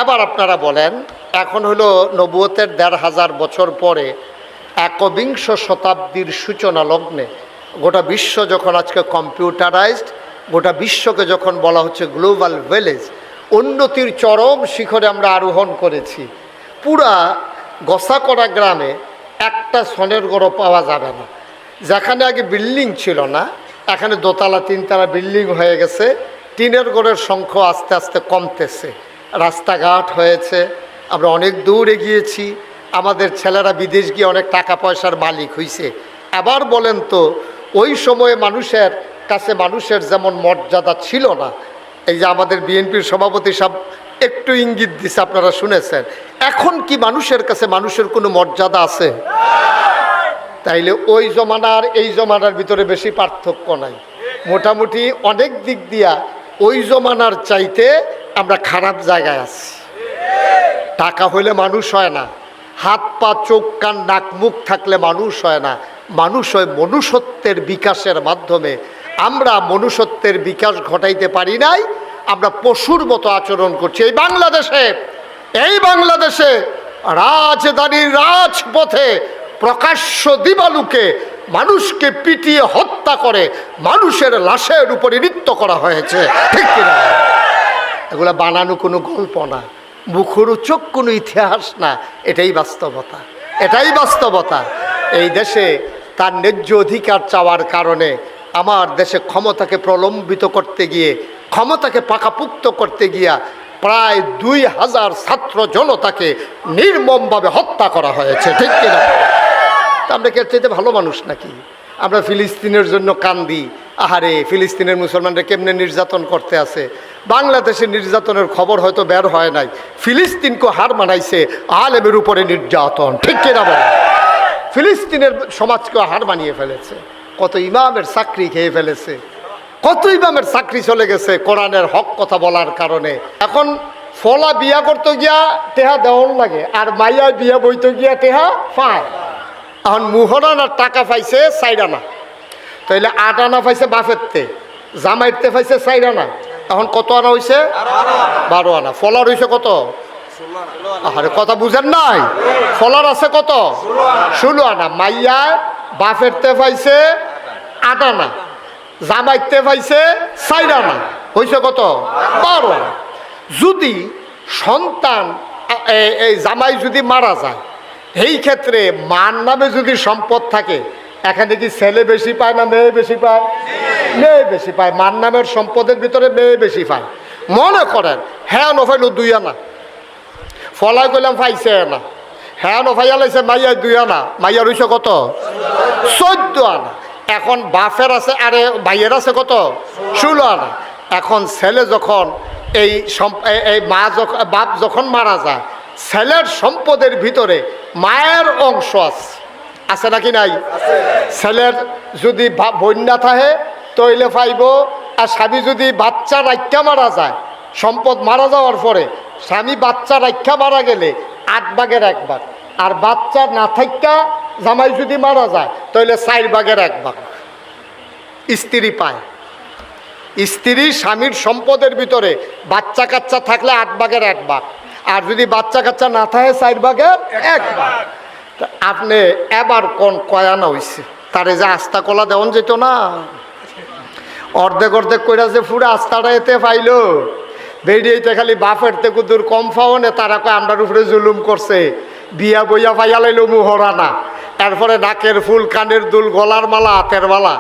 এবার আপনারা বলেন, এখন হলো নবুয়তের ১৫০০ বছর পরে একবিংশ শতাব্দীর সূচনা লগ্নে গোটা বিশ্ব যখন আজকে কম্পিউটারাইজড, গোটা বিশ্বকে যখন বলা হচ্ছে গ্লোবাল ভিলেজ, উন্নতির চরম শিখরে আমরা আরোহণ করেছি। পুরা গসাকড়া গ্রামে একটা সনের গড়ও পাওয়া যাবে না। যেখানে আগে বিল্ডিং ছিল না, এখানে দোতলা তিনতলা বিল্ডিং হয়ে গেছে। টিনের গড়ের সংখ্যা আস্তে আস্তে কমতেছে। রাস্তাঘাট হয়েছে, আমরা অনেক দূর এগিয়েছি। আমাদের ছেলেরা বিদেশ গিয়ে অনেক টাকা পয়সার মালিক হয়েছে। আবার বলেন তো, ওই সময়ে মানুষের কাছে মানুষের যেমন মর্যাদা ছিল না, এই যে আমাদের বিএনপির সভাপতি সাহেব একটু ইঙ্গিত দিছে, আপনারা শুনেছেন, এখন কি মানুষের কাছে মানুষের কোনো মর্যাদা আছে? তাইলে ওই জমানার এই জমানার ভিতরে বেশি পার্থক্য নাই। মোটামুটি অনেক দিক দিয়া ওই জমানার চাইতে আমরা খারাপ জায়গায় আছি। টাকা হইলে মানুষ হয় না, হাত পা চোখ কান নাক মুখ থাকলে মানুষ হয় না। মানুষ হয় মনুষ্যত্বের বিকাশের মাধ্যমে। আমরা মনুষ্যত্বের বিকাশ ঘটাইতে পারি নাই, আমরা পশুর মতো আচরণ করছি। এই বাংলাদেশে রাজধানীর রাজপথে প্রকাশ্য দিবালুকে মানুষকে পিটিয়ে হত্যা করে মানুষের লাশের উপরে নৃত্য করা হয়েছে, ঠিক কিনা? এগুলা বানানো কোনো গল্প না, মুখরোচক কোনো ইতিহাস না, এটাই বাস্তবতা, এটাই বাস্তবতা। এই দেশে তার ন্যায্য অধিকার চাওয়ার কারণে আমার দেশে ক্ষমতাকে প্রলম্বিত করতে গিয়ে, ক্ষমতাকে পাকাপুক্ত করতে গিয়া প্রায় 2000 ছাত্র জনতাকে নির্মমভাবে হত্যা করা হয়েছে, ঠিক কিনা? আমরা কি এর চাইতে ভালো মানুষ নাকি? আমরা ফিলিস্তিনের জন্য কান্দি, আহারে ফিলিস্তিনের মুসলমানরা কেমনে নির্যাতন করতে আছে। বাংলাদেশের নির্যাতনের খবর হয়তো বের হয় নাই, ফিলিস্তিনকে হার মানাইছে আলেমের উপরে নির্যাতন, ঠিক কিনা বলে? ফিলিস্তিনের সমাজকে হার মানিয়ে ফেলেছে, কত ইমামের চাকরি খেয়ে ফেলেছে, কত ইমামের চাকরি চলে গেছে কোরআনের হক কথা বলার কারণে। এখন ফলা বিয়া করতে গিয়া টেহা দেওয়ার লাগে, আর মাইয়া বিয়া বইতে গিয়া টেহা পায়। এখন মুহরানার টাকা পাইছে 4 আনা, তাইলে 8 আনা পাইছে বাফেরতে, জামাইতে পাইছে 4 আনা, এখন কত আনা হয়েছে? 12 আনা। ফলার হয়েছে কত? আরে কথা বুঝেন নাই, ফলার আছে কত? 16 আনা। মাইয়া বাফেরতে পাইছে 8 আনা, জামাইতে পাইছে 4 আনা, হয়েছে কত? 12 আনা। যদি সন্তান এই জামাই যদি মারা যায়, এই ক্ষেত্রে মার নামে যদি সম্পদ থাকে, এখানে কি ছেলে বেশি পায় না মেয়ে বেশি পায়? মেয়ে বেশি পায়। মার নামের সম্পদের ভিতরে মেয়ে বেশি পায়। মনে করেন হ্যাঁ নফাইল 2 আনা, ফলাই করলাম পাইছে আনা, হ্যাঁ নফাইয়া লাইছে মাইয়া 2 আনা, মাইয়া রইছে কত? 14 আনা। এখন বাপের আছে, আরে ভাইয়ের আছে কত? 16 আনা। এখন ছেলে যখন এই মা যখন বাপ যখন মারা যায়, ছেলের সম্পদের ভিতরে মায়ের অংশ আছে নাকি নাই? ছেলের যদি বন্যা থাকে তৈলে পাইব, আর স্বামী যদি বাচ্চা রাখা মারা যায়, সম্পদ মারা যাওয়ার পরে স্বামী বাচ্চা রাখা মারা গেলে 8 ভাগের 1 ভাগ, আর বাচ্চা না থাকা জামাই যদি মারা যায় তাহলে 4 ভাগের 1 ভাগ স্ত্রী পায়। স্ত্রী স্বামীর সম্পদের ভিতরে বাচ্চা কাচ্চা থাকলে 8 ভাগের 1 ভাগ, আর যদি বাচ্চা কাচ্চা না থাকে 4 ভাগের 1 ভাগ। আপনি এবার কোন কয়ানা হইছে, তারে যে আস্তা কলা দেওয়ান যেত না, অর্ধেক অর্ধেক কইরা যে পুরো আস্তাটা এতে পাইলো, বেরিয়েতে খালি বাপের থেকে দূর কম পাওনে, তারা কয় আমরার উপরে জুলুম করছে, বিয়া বইয়া পাইয়া লাইলো মুহরানা, এরপরে নাকের ফুল, কানের দুল, গলার মালা, হাতের মালা,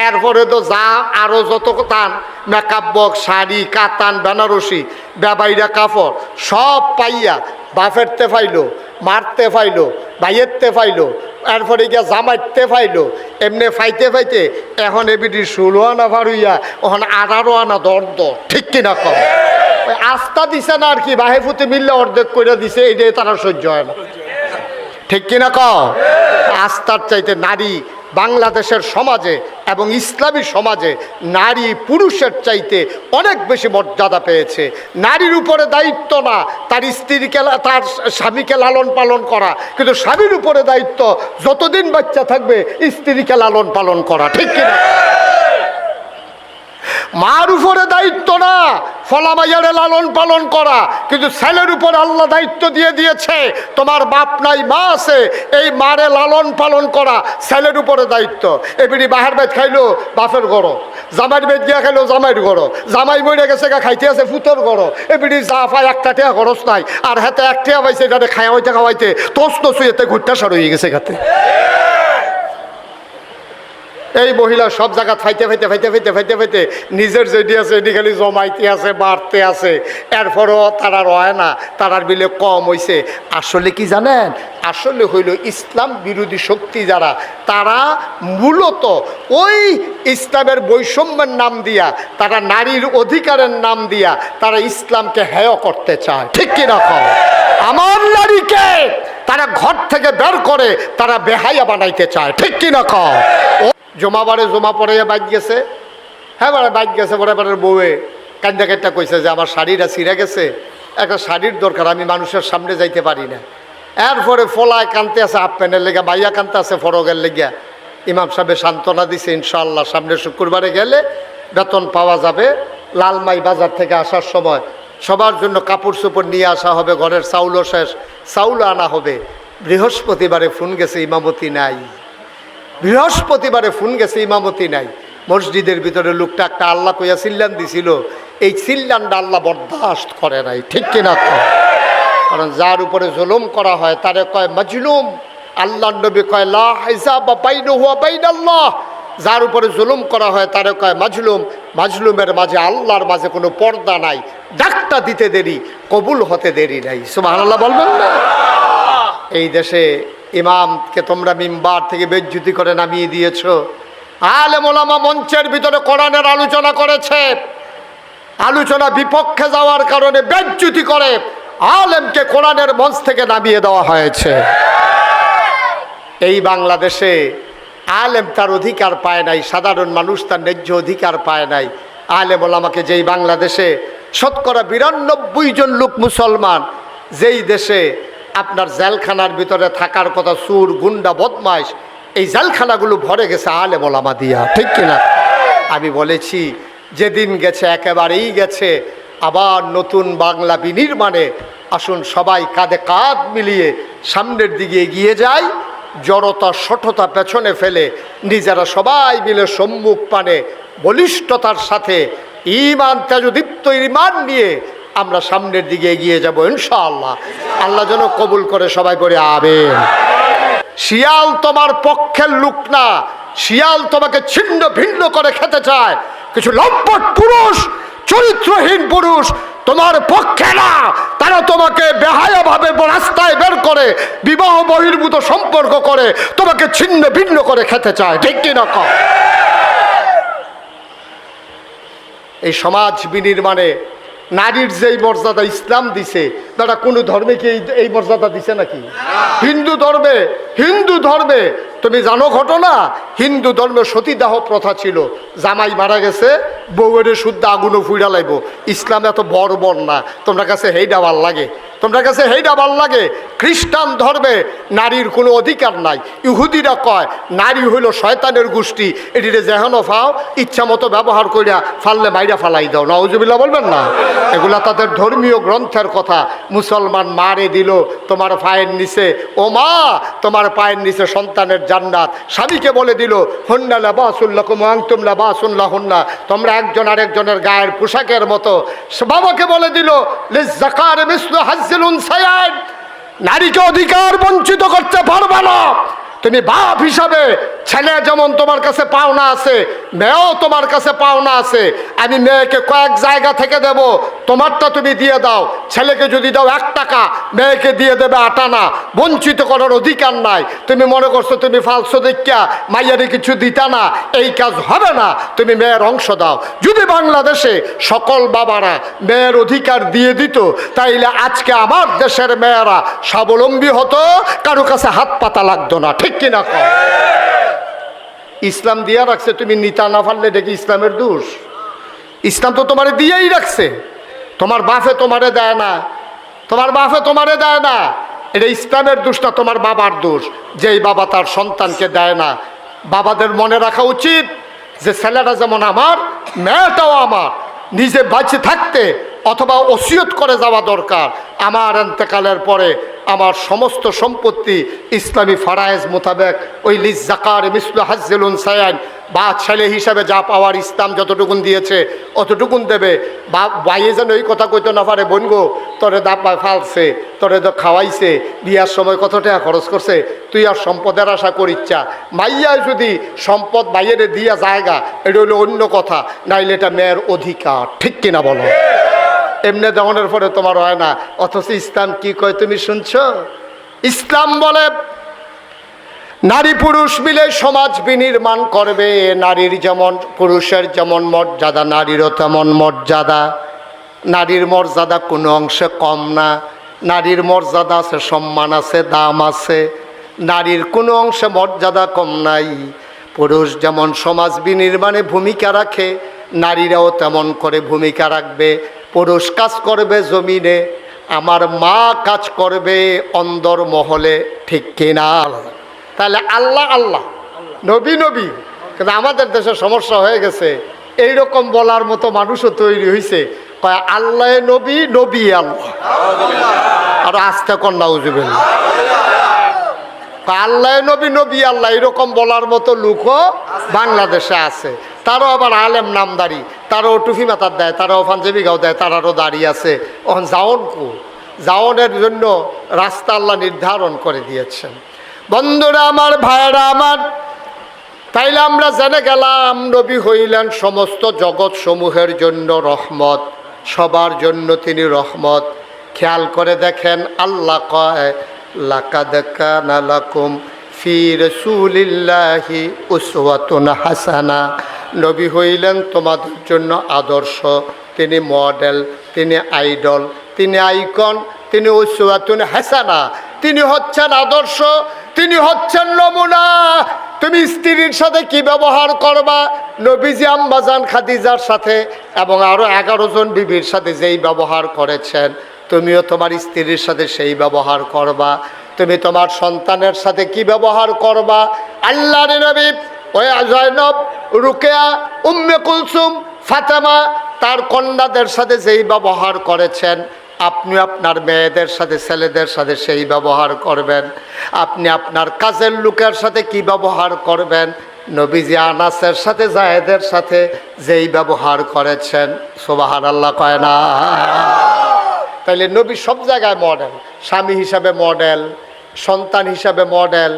এরপরে তো যা আরও যত তান মেকআপ বক্স, শাড়ি, কাতান, বেনারসি, বেবাইরা কাপড় সব পাইয়া বাপেরতে পাইলো, মারতে পাইলো, ভাইয়েরতে পাইলো, এরপরে গিয়া জামাইতে পাইলো, এমনি ফাইতে ফাইতে এখন এবিডি 16 আনা ভারুইয়া, ওখানে 18 আনা দর্দ, ঠিক কিনা কম? ওই আস্থা দিছে না আর কি, বাহে ফুতে মিললে অর্ধেক করে দিছে, এইটাই তারা সহ্য হয় না, ঠিক কিনা কম? আস্থার চাইতে নারী বাংলাদেশের সমাজে এবং ইসলামী সমাজে নারী পুরুষের চাইতে অনেক বেশি মর্যাদা পেয়েছে। নারীর উপরে দায়িত্ব না তার স্ত্রীকে, তার স্বামীকে লালন পালন করা, কিন্তু স্বামীর উপরে দায়িত্ব যতদিন বাচ্চা থাকবে স্ত্রীকে লালন পালন করা, ঠিক কিনা? মার উপরে দায়িত্ব না ফলা মাইয়ারে লালন পালন করা, কিন্তু ছেলের উপর আল্লাহ দায়িত্ব দিয়ে দিয়েছে, তোমার বাপ নাই মা আছে, এই মারে লালন পালন করা ছেলের উপরে দায়িত্ব। এবিডি বাহার বাইত খাইলো বাপের গড়, জামাইয়ের বেদ গিয়া খাইলো জামাইয়ের গড়, জামাই মরে গেছে গা খাইতে আছে ফুতোর গড়, এবিডি যা পায় 1 টাকা খরচ নাই, আর হাতে 1 টাকা পাইছে এটাতে খাওয়াইতে খাওয়াইতে তোস তো শুয়েতে ঘুরটা সার হয়ে গেছে গাতে। এই মহিলা সব জায়গা ফাইতে ফাইতে ফাইতে ফাইতে ফাইতে ফাইতে নিজের যেটি আছে এটি খালি জমাইতে আছে, বাড়তে আছে, এরপরও তারা রয় না, তারার বিলে কম হইছে। আসলে কি জানেন, আসলে হইল ইসলাম বিরোধী শক্তি যারা, তারা মূলত ওই ইসলামের বৈষম্যের নাম দিয়া, তারা নারীর অধিকারের নাম দিয়া তারা ইসলামকে হেয় করতে চায়, ঠিক কিনা কম? আমার নারীকে তারা ঘর থেকে বের করে তারা বেহাইয়া বানাইতে চায়, ঠিক কিনা কম? জমাবারে জমা পড়ে বাইক গেছে, হ্যাঁ বারে বাইক গেছে, বড় বারের বউয়ে কান্দা কান্দা কইছে যে আমার শাড়িটা ছিঁড়ে গেছে, একটা শাড়ির দরকার, আমি মানুষের সামনে যাইতে পারি না। এরপরে ফলায় কানতে আছে হাফ প্যান্টের লেগে, বাইয়া কানতে আছে ফরকের লেগিয়া, ইমাম সাহেব সান্ত্বনা দিছে, ইনশাআল্লাহ সামনের শুক্রবারে গেলে বেতন পাওয়া যাবে। লালমাই বাজার থেকে আসার সময় সবার জন্য কাপড় চোপড় নিয়ে আসা হবে, ঘরের চাউলও শেষ, চাউলও আনা হবে। বৃহস্পতিবারে ফোন গেছে ইমামতি নাই, বৃহস্পতিবারে ফোন গেছে ইমামতি নাই। মসজিদের ভিতরে লোকটা একটা আল্লাহ কইয়া চিল্লান দিছিল, এই চিল্লানটা আল্লাহ বরদাস্ত করে নাই, ঠিক কিনা? কারণ যার উপরে জুলুম করা হয় তারে কয় মাজলুম। আল্লাহ নবী কয় লা হিজাবা বাইনহু ওয়া বাইনাল্লাহ। যার উপরে জুলুম করা হয় তারে কয় মাজলুম। মাজলুমের মাঝে আল্লাহর মাঝে কোনো পর্দা নাই, ডাকটা দিতে দেরি, কবুল হতে দেরি নাই। সুবহানাল্লাহ বলবেন না? এই দেশে ইমামকে তোমরা মিম্বার থেকে বেজ্জতি করে নামিয়ে দিয়েছ। আলেম ওলামা মঞ্চের ভিতরে কোরআনের আলোচনা করেছে, আলোচনা বিপক্ষে যাওয়ার কারণে বেজ্জতি করে আলেমকে কোরআনের মঞ্চ থেকে নামিয়ে দেওয়া হয়েছে। এই বাংলাদেশে আলেম তার অধিকার পায় নাই, সাধারণ মানুষ তার ন্যায্য অধিকার পায় নাই। আলেম ওলামাকে যেই বাংলাদেশে শতকরা 92 জন লোক মুসলমান, যেই দেশে আপনার জেলখানার ভিতরে থাকার কথা চুর গুন্ডা বদমাইশ, এই জেলখানাগুলো ভরে গেছে আলেম ওলামা দিয়া, ঠিক কিনা? আমি বলেছি যেদিন গেছে একেবারেই গেছে। আবার নতুন বাংলা বিনির্মাণে আসুন সবাই কাঁধে কাঁধ মিলিয়ে সামনের দিকে এগিয়ে যাই, জড়তা শঠতা পেছনে ফেলে নিজেরা সবাই মিলে সম্মুখ পানে বলিষ্ঠতার সাথে ঈমান তেজদীপ্ত ঈমান নিয়ে আমরা সামনের দিকে এগিয়ে যাব ইনশাআল্লাহ। আল্লাহ যেন কবুল করে, সবাই করে আমিন। শিয়াল তোমার পক্ষের লোক না, শিয়াল তোমাকে ছিন্ন ভিন্ন করে খেতে চায়। কিছু লম্পট পুরুষ, চরিত্রহীন পুরুষ তোমার পক্ষে না, তারা তোমাকে বেহায়াভাবে রাস্তায় বের করে বিবাহ বহির্ভূত সম্পর্ক করে তোমাকে ছিন্ন ভিন্ন করে খেতে চায়, ঠিক কিনা? এই সমাজ বিনির্মাণে নারীর যেই মর্যাদা ইসলাম দিছে, তারা কোনো ধর্মে কি এই মর্যাদা দিছে নাকি? হিন্দু ধর্মে তুমি জানো ঘটনা, হিন্দু ধর্মে সতীদাহ প্রথা ছিল। জামাই মারা গেছে, বউয়ের শুদ্ধ আগুনও ফুইরা লাইব। ইসলাম এত বর্বর না, তোমরা কাছে হেইডা ভাল লাগে, তোমরা কাছে হেইডা ভাল লাগে। খ্রিস্টান ধর্মে নারীর কোনো অধিকার নাই। ইহুদিরা কয় নারী হইল শয়তানের গোষ্ঠী, এটিরে যেহেন ফাও ইচ্ছা মতো ব্যবহার করিয়া ফাললে মাইরা ফালাই দাও। নাউজুবিল্লাহ বলবেন না? এগুলা তাদের ধর্মীয় গ্রন্থের কথা। মুসলমান মারে দিল তোমার পায়ের নিচে, ও মা তোমার পায়ের নিচে সন্তানের জান্নাত। স্বামীকে বলে দিল হুন্না লিবাসুল লাকুম ওয়া আনতুম লিবাসুন লাহুন্না, তোমরা একজন আরেকজনের গায়ের পোশাকের মতো। বাবাকে বলে দিল লিজ্জাকারি মিসলু হাজ্জিল উনসায়াইন, নারীকে অধিকার বঞ্চিত করতে পারবে না। তুমি বাপ হিসাবে ছেলে যেমন তোমার কাছে পাওনা আছে, মেয়েও তোমার কাছে পাওনা আছে। আমি মেয়েকে কয়েক জায়গা থেকে দেব, তোমারটা তুমি দিয়ে দাও। ছেলেকে যদি দাও 1 টাকা, মেয়েকে দিয়ে দেবে 8 আনা। বঞ্চিত করার অধিকার নাই। তুমি মনে করছো তুমি ফালসো দেখা মাইয়ারে কিছু দিতা না, এই কাজ হবে না। তুমি মেয়ের অংশ দাও। যদি বাংলাদেশে সকল বাবারা মেয়ের অধিকার দিয়ে দিত, তাইলে আজকে আমার দেশের মেয়েরা স্বাবলম্বী হতো, কারো কাছে হাত পাতা লাগতো না, ঠিক কিনা? ইসলাম দিয়া রাখছে, তুমি নিতা না পারলে দেখি ইসলামের দোষ। ইসলাম তো তোমারে দিয়েই রাখছে, তোমার বাপে তোমারে দেয় না, তোমার বাপে তোমারে দেয় না। এটা ইসলামের দোষ না, তোমার বাবার দোষ। যেই বাবা তার সন্তানকে দেয় না, বাবাদের মনে রাখা উচিত যে ছেলেটা যেমন আমার, মেয়েটাও আমার। নিজে বাঁচে থাকতে অথবা ওসিয়ত করে যাওয়া দরকার, আমার ইন্তেকালের পরে আমার সমস্ত সম্পত্তি ইসলামী ফারায়েজ মোতাবেক ওই লিজ্জাকারি মিসলু হাজ্জিল উনসায়াইন, বা ছেলে হিসাবে যা পাওয়ার ইসলাম যতটুকুন দিয়েছে অতটুকুন দেবে। বা বাইয়ে যেন ওই কথা কইতে না পারে, বনগো তোরে দাব্বা ফালছে, তোরে তো খাওয়াইছে, বিয়ার সময় কত টাকা খরচ করছে, তুই আর সম্পদের আশা করিচ্ছা। মাইয়ায় যদি সম্পদ বাইরে দিয়া জায়গা, এটা হলো অন্য কথা, নাইলে এটা মেয়ের অধিকার, ঠিক কিনা বলো? এমনি দেওয়ানোর পরে তোমার হয় না। অথচ ইসলাম কি কয় তুমি শুনছ? ইসলাম বলে নারী পুরুষ মিলে সমাজ বিনির্মাণ করবে। নারীর যেমন পুরুষের যেমন মর্যাদা, নারীরও তেমন মর্যাদা। নারীর মর্যাদা কোনো অংশে কম না। নারীর মর্যাদা আছে, সম্মান আছে, দাম আছে। নারীর কোনো অংশে মর্যাদা কম নাই। পুরুষ যেমন সমাজ বিনির্মাণে ভূমিকা রাখে, নারীরাও তেমন করে ভূমিকা রাখবে। পুরুষ কাজ করবে জমিনে, আমার মা কাজ করবে অন্দর মহলে, ঠিক কিনা? তাহলে আল্লাহ আল্লাহ নবী নবী, কিন্তু আমাদের দেশে সমস্যা হয়ে গেছে, এইরকম বলার মতো মানুষও তৈরি হয়েছে, কয় আল্লাহ নবী, নবী আল্লাহ। আর আস্তে কন্যা উজবেন, আল্লাহ নবী, নবী আল্লাহ, এরকম বলার মতো লোকও বাংলাদেশে আছে। তারও আবার আলেম নামদারি, তারাও টুফি মাথার দেয়, তারাও পাঞ্জাবি গাও দেয়, তারারও দাঁড়িয়ে আছে। ওখান যাওন কো, যাওনের জন্য রাস্তা আল্লাহ নির্ধারণ করে দিয়েছেন। বন্ধুরা আমার, ভাইয়েরা আমার, তাইলে আমরা জেনে গেলাম নবী হইলেন সমস্ত জগৎ সমূহের জন্য রহমত, সবার জন্য তিনি রহমত। খেয়াল করে দেখেন, আল্লাহ কয় লাকাদ কানা লাকুম ফি রাসূলিল্লাহি উসওয়াতুন হাসানা। নবী হইলেন তোমাদের জন্য আদর্শ, তিনি মডেল, তিনি আইডল, তিনি আইকন, তিনি উসওয়াতুন হাসানা, তিনি হচ্ছেন আদর্শ, তিনি হচ্ছেন নমুনা। তুমি স্ত্রীর সাথে কি ব্যবহার করবা, নবীজি আম্মাজান খাদিজার সাথে এবং আরও 11 জন বিবির সাথে যেই ব্যবহার করেছেন, তুমিও তোমার স্ত্রীর সাথে সেই ব্যবহার করবা। তুমি তোমার সন্তানের সাথে কি ব্যবহার করবা, আল্লাহর নবী ওই জয়নব, রুকেয়া, উম্মে কুলসুম, ফাতেমা তার কন্যাদের সাথে যেই ব্যবহার করেছেন, আপনি আপনার মেয়েদের সাথে, ছেলেদের সাথে সেই ব্যবহার করবেন। আপনি আপনার কাজের লোকের সাথে কি ব্যবহার করবেন, নবীজি আনাসের সাথে, জায়েদের সাথে যেই ব্যবহার করেছেন। সুবহানাল্লাহ কয় না? তাইলে নবী সব জায়গায় মডেল, স্বামী হিসাবে মডেল, সন্তান হিসাবে মডেল,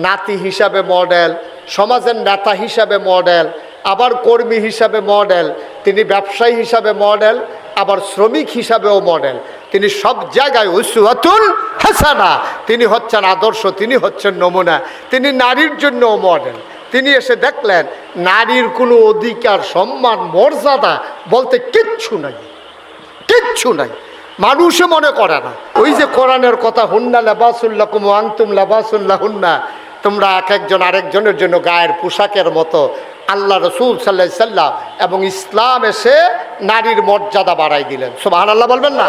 নাতি হিসাবে মডেল, সমাজের নেতা হিসাবে মডেল, আবার কর্মী হিসাবে মডেল, তিনি ব্যবসায়ী হিসাবে মডেল, আবার শ্রমিক হিসাবেও মডেল। তিনি সব জায়গায় উসওয়াতুন হাসানা, তিনি হচ্ছেন আদর্শ, তিনি হচ্ছেন নমুনা। তিনি নারীর জন্যও মডেল। তিনি এসে দেখলেন নারীর কোনো অধিকার, সম্মান, মর্যাদা বলতে কিচ্ছু নাই, কিচ্ছু নাই। মানুষে মনে করে না। ওই যে কোরআনের কথা, হুন্না লাবাসুল্লাকুম ওয়া আনতুম লাবাসুল্লাহুন্না, তোমরা এক একজন আরেকজনের জন্য গায়ের পোশাকের মতো। আল্লাহ রসুল সাল্লাল্লাহু আলাইহি সাল্লাম এবং ইসলাম এসে নারীর মর্যাদা বাড়াই দিলেন। সুবহানাল্লাহ বলবেন না?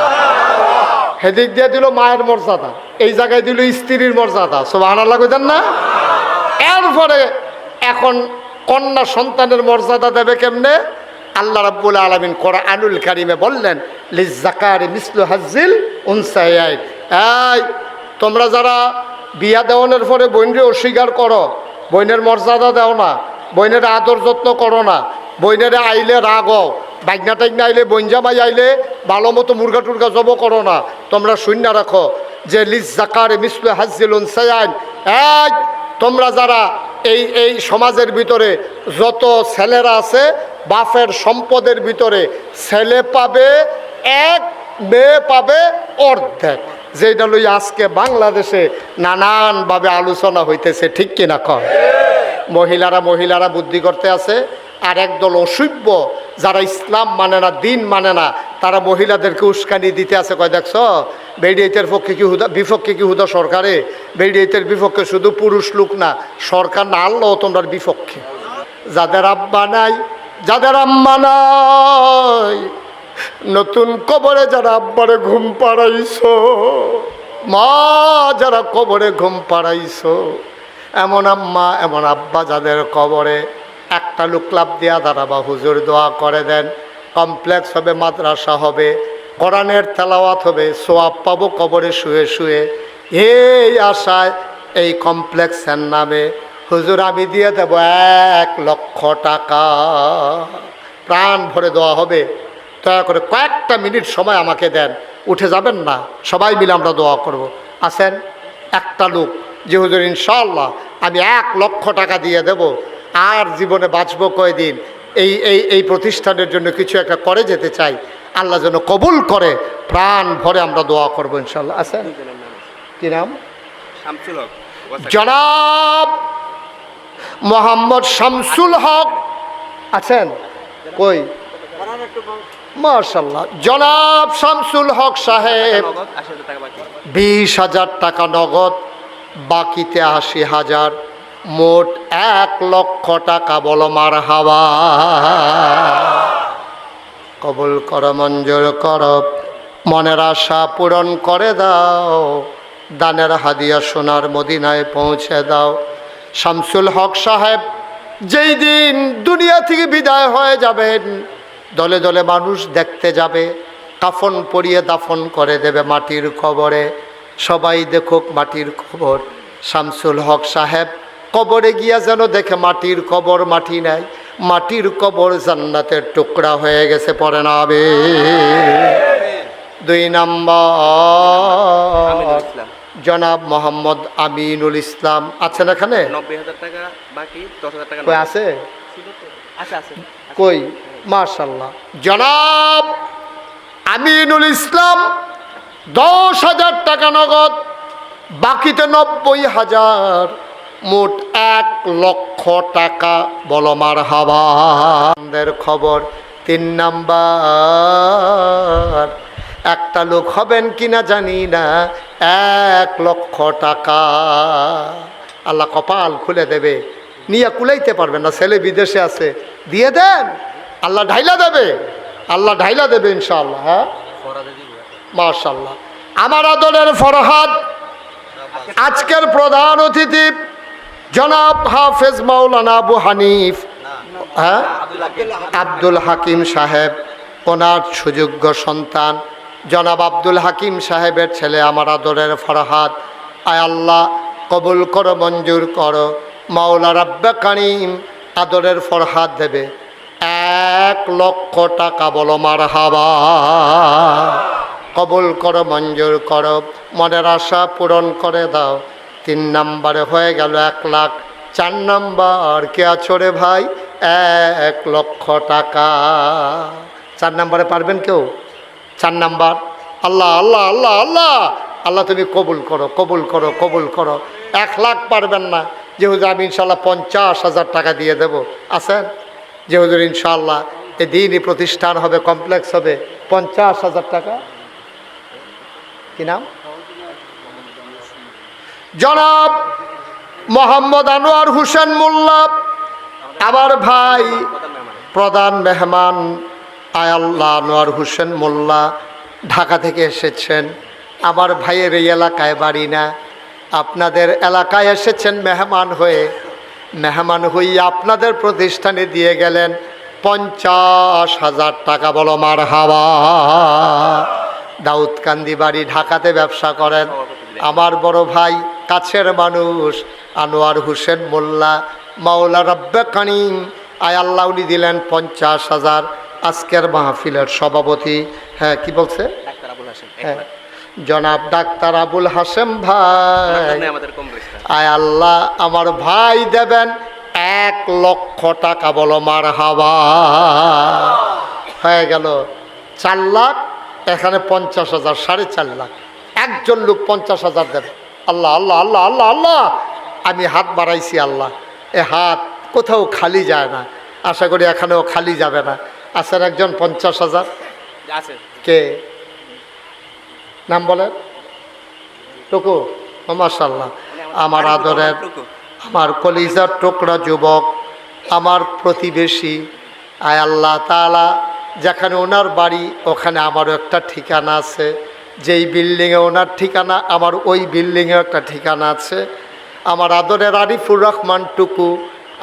হেদিক দিয়ে দিল মায়ের মর্যাদা, এই জায়গায় দিল স্ত্রীর মর্যাদা। সুবহানাল্লাহ কইতেন না? এরপরে এখন কন্যা সন্তানের মর্যাদা দেবে কেমনে? আল্লাহ রাব্বুল আলামিন কোরআনুল কারীমে বললেন, লিজ্জাকারি মিসলু হাজ্জিল উনসায়াইন। এই তোমরা যারা বিয়া দেওয়ানোর পরে বোনরে অস্বীকার করো, বোনের মর্যাদা দেও না, বোনের আদর যত্ন করো না, বোনের আইলে রাগ, বাগনা টাইগনা আইলে, বোন জামাই আইলে ভালো মতো মুরগা টুরগা জব করো না, তোমরা শূন্য রাখো যে লিজ্জাকারি মিসলু হাজ্জিল উনসায়াইন। এই তোমরা যারা এই সমাজের ভিতরে যত ছেলেরা আছে, বাপের সম্পদের ভিতরে ছেলে পাবে 1, মেয়ে পাবে অর্ধেক। যেটা লই আজকে বাংলাদেশে নানানভাবে আলোচনা হইতেছে, ঠিক কিনা কয়? মহিলারা বুদ্ধি করতে আছে, আর একদল অসভ্য যারা ইসলাম মানে না, দিন মানে না, তারা মহিলাদেরকে উস্কানি দিতে আছে। কয় দেখছ বেডিয়েতের পক্ষে কি হুদা, বিপক্ষে কি হুদা সরকারে? বেডিয়েতের বিপক্ষে শুধু পুরুষ লোক না, সরকার না, আল্লাহ তোমরা বিপক্ষে। যাদের আব্বা নাই, যাদের আম্মা নাই, নতুন কবরে যারা আব্বারে ঘুম পাড়াইছো, মা যারা কবরে ঘুম পাড়াইছো, এমন আম্মা এমন আব্বা যাদের কবরে, একটা লোক লাভ দিয়া দাঁড়াবা, হুজুর দোয়া করে দেন, কমপ্লেক্স হবে, মাদ্রাসা হবে, কোরআনের তেলাওয়াত হবে, সোয়াব পাবো কবরে শুয়ে শুয়ে। এই আশায় এই কমপ্লেক্সের নামে হুজুর আমি দিয়ে দেব 1 লক্ষ টাকা, প্রাণ ভরে দেওয়া হবে, দয়া করে কয়েকটা মিনিট সময় আমাকে দেন, উঠে যাবেন না, সবাই মিলে আমরা দোয়া করব। আসেন একটা লোক যে হুজুর ইনশাআল্লাহ আমি 1 লক্ষ টাকা দিয়ে দেব, আর জীবনে বাঁচবো কয়দিন, এই প্রতিষ্ঠানের জন্য কিছু একটা করে যেতে চাই, আল্লাহ যেন কবুল করে, প্রাণ ভরে আমরা দোয়া করবো ইনশাআল্লাহ। আছেন? কি নাম? জনাব মোহাম্মদ শামসুল হক আছেন? কই? মাশাআল্লাহ, জনাব শামসুল হক সাহেব 20,000 টাকা নগদ, বাকিতে 80,000, মোট 1 লক্ষ টাকা। বলো মারহাবা। কবুল করো, মঞ্জুর করো, মনের আশা পূরণ করে দাও, দানের হাদিয়া সোনার মদিনায় পৌঁছে দাও। শামসুল হক সাহেব যেই দিন দুনিয়া থেকে বিদায় হয়ে যাবেন, দলে দলে মানুষ দেখতে যাবে, কাফন পরিয়ে দাফন করে দেবে মাটির কবরে। সবাই দেখুক মাটির কবর। শামসুল হক সাহেব কবরে গিয়া যেন দেখে মাটির কবর, মাটি নাই, মাটির কবর জান্নাতের টুকরা হয়ে গেছে। পড়ে না হবে। 2 নম্বর জনাব মোহাম্মদ আমিনুল ইসলাম আছেন এখানে? 90,000 টাকা বাকি, 10,000 টাকা কই আছে? আছে। কই? মাশাআল্লাহ। জনাব আমিনুল ইসলাম 10,000 টাকা নগদ, বাকিতে 90,000, মোট 1 লক্ষ টাকা। বলো মারহাবা। খবর 3 নাম্বার, একটা লোক হবেন কিনা জানি না, 1 লক্ষ টাকা আল্লাহ কপাল খুলে দেবে, নিয়ে কুলাইতে পারবেন না। ছেলে বিদেশে আছে, দিয়ে দেন, আল্লাহ ঢাইলা দেবে, আল্লাহ ঢাইলা দেবে ইনশাআল্লাহ। হ্যাঁ মাশাআল্লাহ। আমার আদরের ফরহাদ আজকের প্রধান অতিথি জনাব হাফেজ মাওলানা আবু হানিফ, হ্যাঁ আব্দুল হাকিম সাহেব, ওনার সুযোগ্য সন্তান জনাব আব্দুল হাকিম সাহেবের ছেলে আমার আদরের ফরহাদ। আয় আল্লাহ কবুল করো, মঞ্জুর করো। মাওলা রাব্বে কারিম আদরের ফরহাদ দেবে 1 লক্ষ টাকা। বলো মারহাবা। কবুল করো, মঞ্জুর করো, মনের আশা পূরণ করে দাও। 3 নম্বরে হয়ে গেল 1 লাখ। 4 নম্বর কে আছো রে ভাই? 1 লক্ষ টাকা। 4 নম্বরে পারবেন কেউ? 4 নম্বর। আল্লাহ আল্লাহ আল্লাহ আল্লাহ আল্লাহ তুমি কবুল করো, কবুল করো, কবুল করো। 1 লাখ পারবেন না, যে হুজুর আমি ইনশাল্লাহ 50,000 টাকা দিয়ে দেব। আছেন যে হুজুর ইনশাল্লাহ এই দিনই প্রতিষ্ঠান হবে, কমপ্লেক্স হবে, 50,000 টাকা? কি নাম? জনাব মোহাম্মদ আনোয়ার হোসেন মোল্লা, আমার ভাই প্রধান মেহমান। আয় আল্লাহ আনোয়ার হোসেন মোল্লা ঢাকা থেকে এসেছেন। আমার ভাইয়ের এই এলাকায় বাড়ি না, আপনাদের এলাকায় এসেছেন মেহমান হয়ে। মেহমান হইয়া আপনাদের প্রতিষ্ঠানে দিয়ে গেলেন 50,000 টাকা। বলো মারহাবা। দাউদকান্দি বাড়ি, ঢাকাতে ব্যবসা করেন। আমার বড় ভাই, কাছের মানুষ আনোয়ার হোসেন মোল্লা, মাওলা রাব্বে কারিম আয় আল্লাহ উনি দিলেন 50,000। আজকের মাহফিলের সভাপতি, হ্যাঁ কি বলছে? হ্যাঁ জনাব ডাক্তার আবুল হাসেম ভাই। আয় আল্লাহ আমার ভাই দেবেন 1 লক্ষ টাকা। বলো মারহাবা। হয়ে গেল 4 লাখ, এখানে 50,000, 4.5 লাখ। একজন লোক 50,000 দেবে। আল্লাহ আল্লাহ আল্লাহ আল্লাহ আল্লাহ। আমি হাত বাড়াইছি, আল্লাহ এ হাত কোথাও খালি যায় না, আশা করি এখানেও খালি যাবে না। আছেন একজন 50,000? কে নাম বলেন? টুকু। মাশাআল্লাহ। আমার আদরের, আমার কলিজার টুকরা যুবক, আমার প্রতিবেশী। আয় আল্লাহ তাআলা যেখানে ওনার বাড়ি ওখানে আমারও একটা ঠিকানা আছে, যেই বিল্ডিংয়ে ওনার ঠিকানা আমার ওই বিল্ডিংয়ে একটা ঠিকানা আছে। আমার আদরের আরিফুর রহমান টুকু,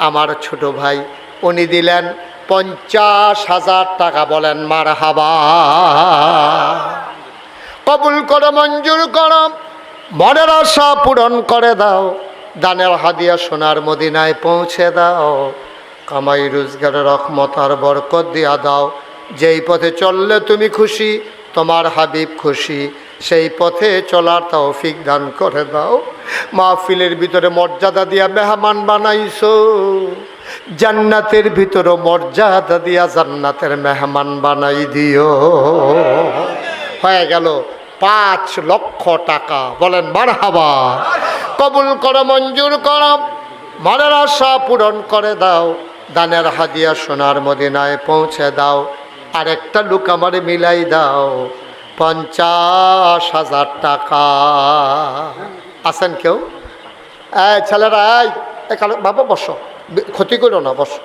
আমার ছোট ভাই, উনি দিলেন 50,000 টাকা। বলেন মারহাবা। কবুল করো, মঞ্জুর করো, মনের আশা পূরণ করে দাও। দানের হাদিয়া সোনার মদিনায় পৌঁছে দাও। কামাই রোজগারের রহমত আর বরকত দিয়া দাও। যেই পথে চললে তুমি খুশি, তোমার হাবিব খুশি, সেই পথে চলার তৌফিক দান করে দাও। মাহফিলের ভিতরে মর্যাদা দিয়া মেহমান বানাইছো, জান্নাতের ভিতরে মর্যাদা দিয়া জান্নাতের মেহমান বানাই দিও। হয়ে গেল 5 লক্ষ টাকা। বলেন মারহাবা। কবুল করো, মঞ্জুর করো, মনের আশা পূরণ করে দাও। দানের হাদিয়া সোনার মদিনায় পৌঁছে দাও। আরেকটা লোক আমারে মিলাই দাও 50,000 টাকা। আছেন কেউ? ছেলেরা বাবা বসো, ক্ষতি করো না, বসো।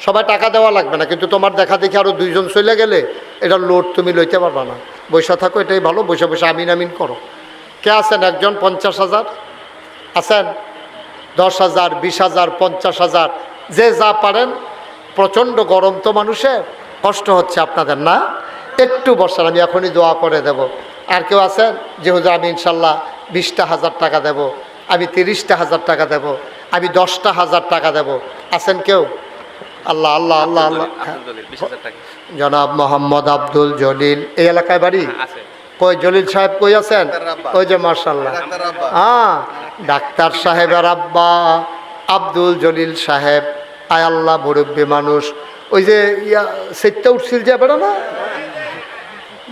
সবাই টাকা দেওয়া লাগবে না, কিন্তু তোমার দেখা দেখি আরও 2 জন চলে গেলে এটা লোড তুমি লইতে পারবা না। বৈশা থাকো, এটাই ভালো। বসে বসে আমিন আমিন করো। কে আছেন? একজন 50,000 আছেন? 10,000, 20,000, 50,000, যে যা পারেন। প্রচণ্ড গরম তো, মানুষের কষ্ট হচ্ছে আপনাদের না? একটু বসেন, আমি এখনই দোয়া করে দেব। আর কেউ আছেন যে হুজুর আমি ইনশাল্লাহ 20,000 টাকা দেব, আমি 30,000 টাকা দেব, আমি 10,000 টাকা দেব? আছেন কেউ? আল্লাহ আল্লাহ আল্লাহ আল্লাহ। আব্দুল জলিল 20,000 টাকা জনাব মোহাম্মদ আব্দুল জলিল, এই এলাকায় বাড়ি? আছে। কই জলিল সাহেব কই আছেন? ওই যে মার্শাল্লাহ, হ্যাঁ ডাক্তার সাহেবের আব্বা আব্দুল জলিল সাহেব। আয় আল্লাহ, মুরব্বী মানুষ। ওই যে সেটটা উঠছিল যে বেড়া না,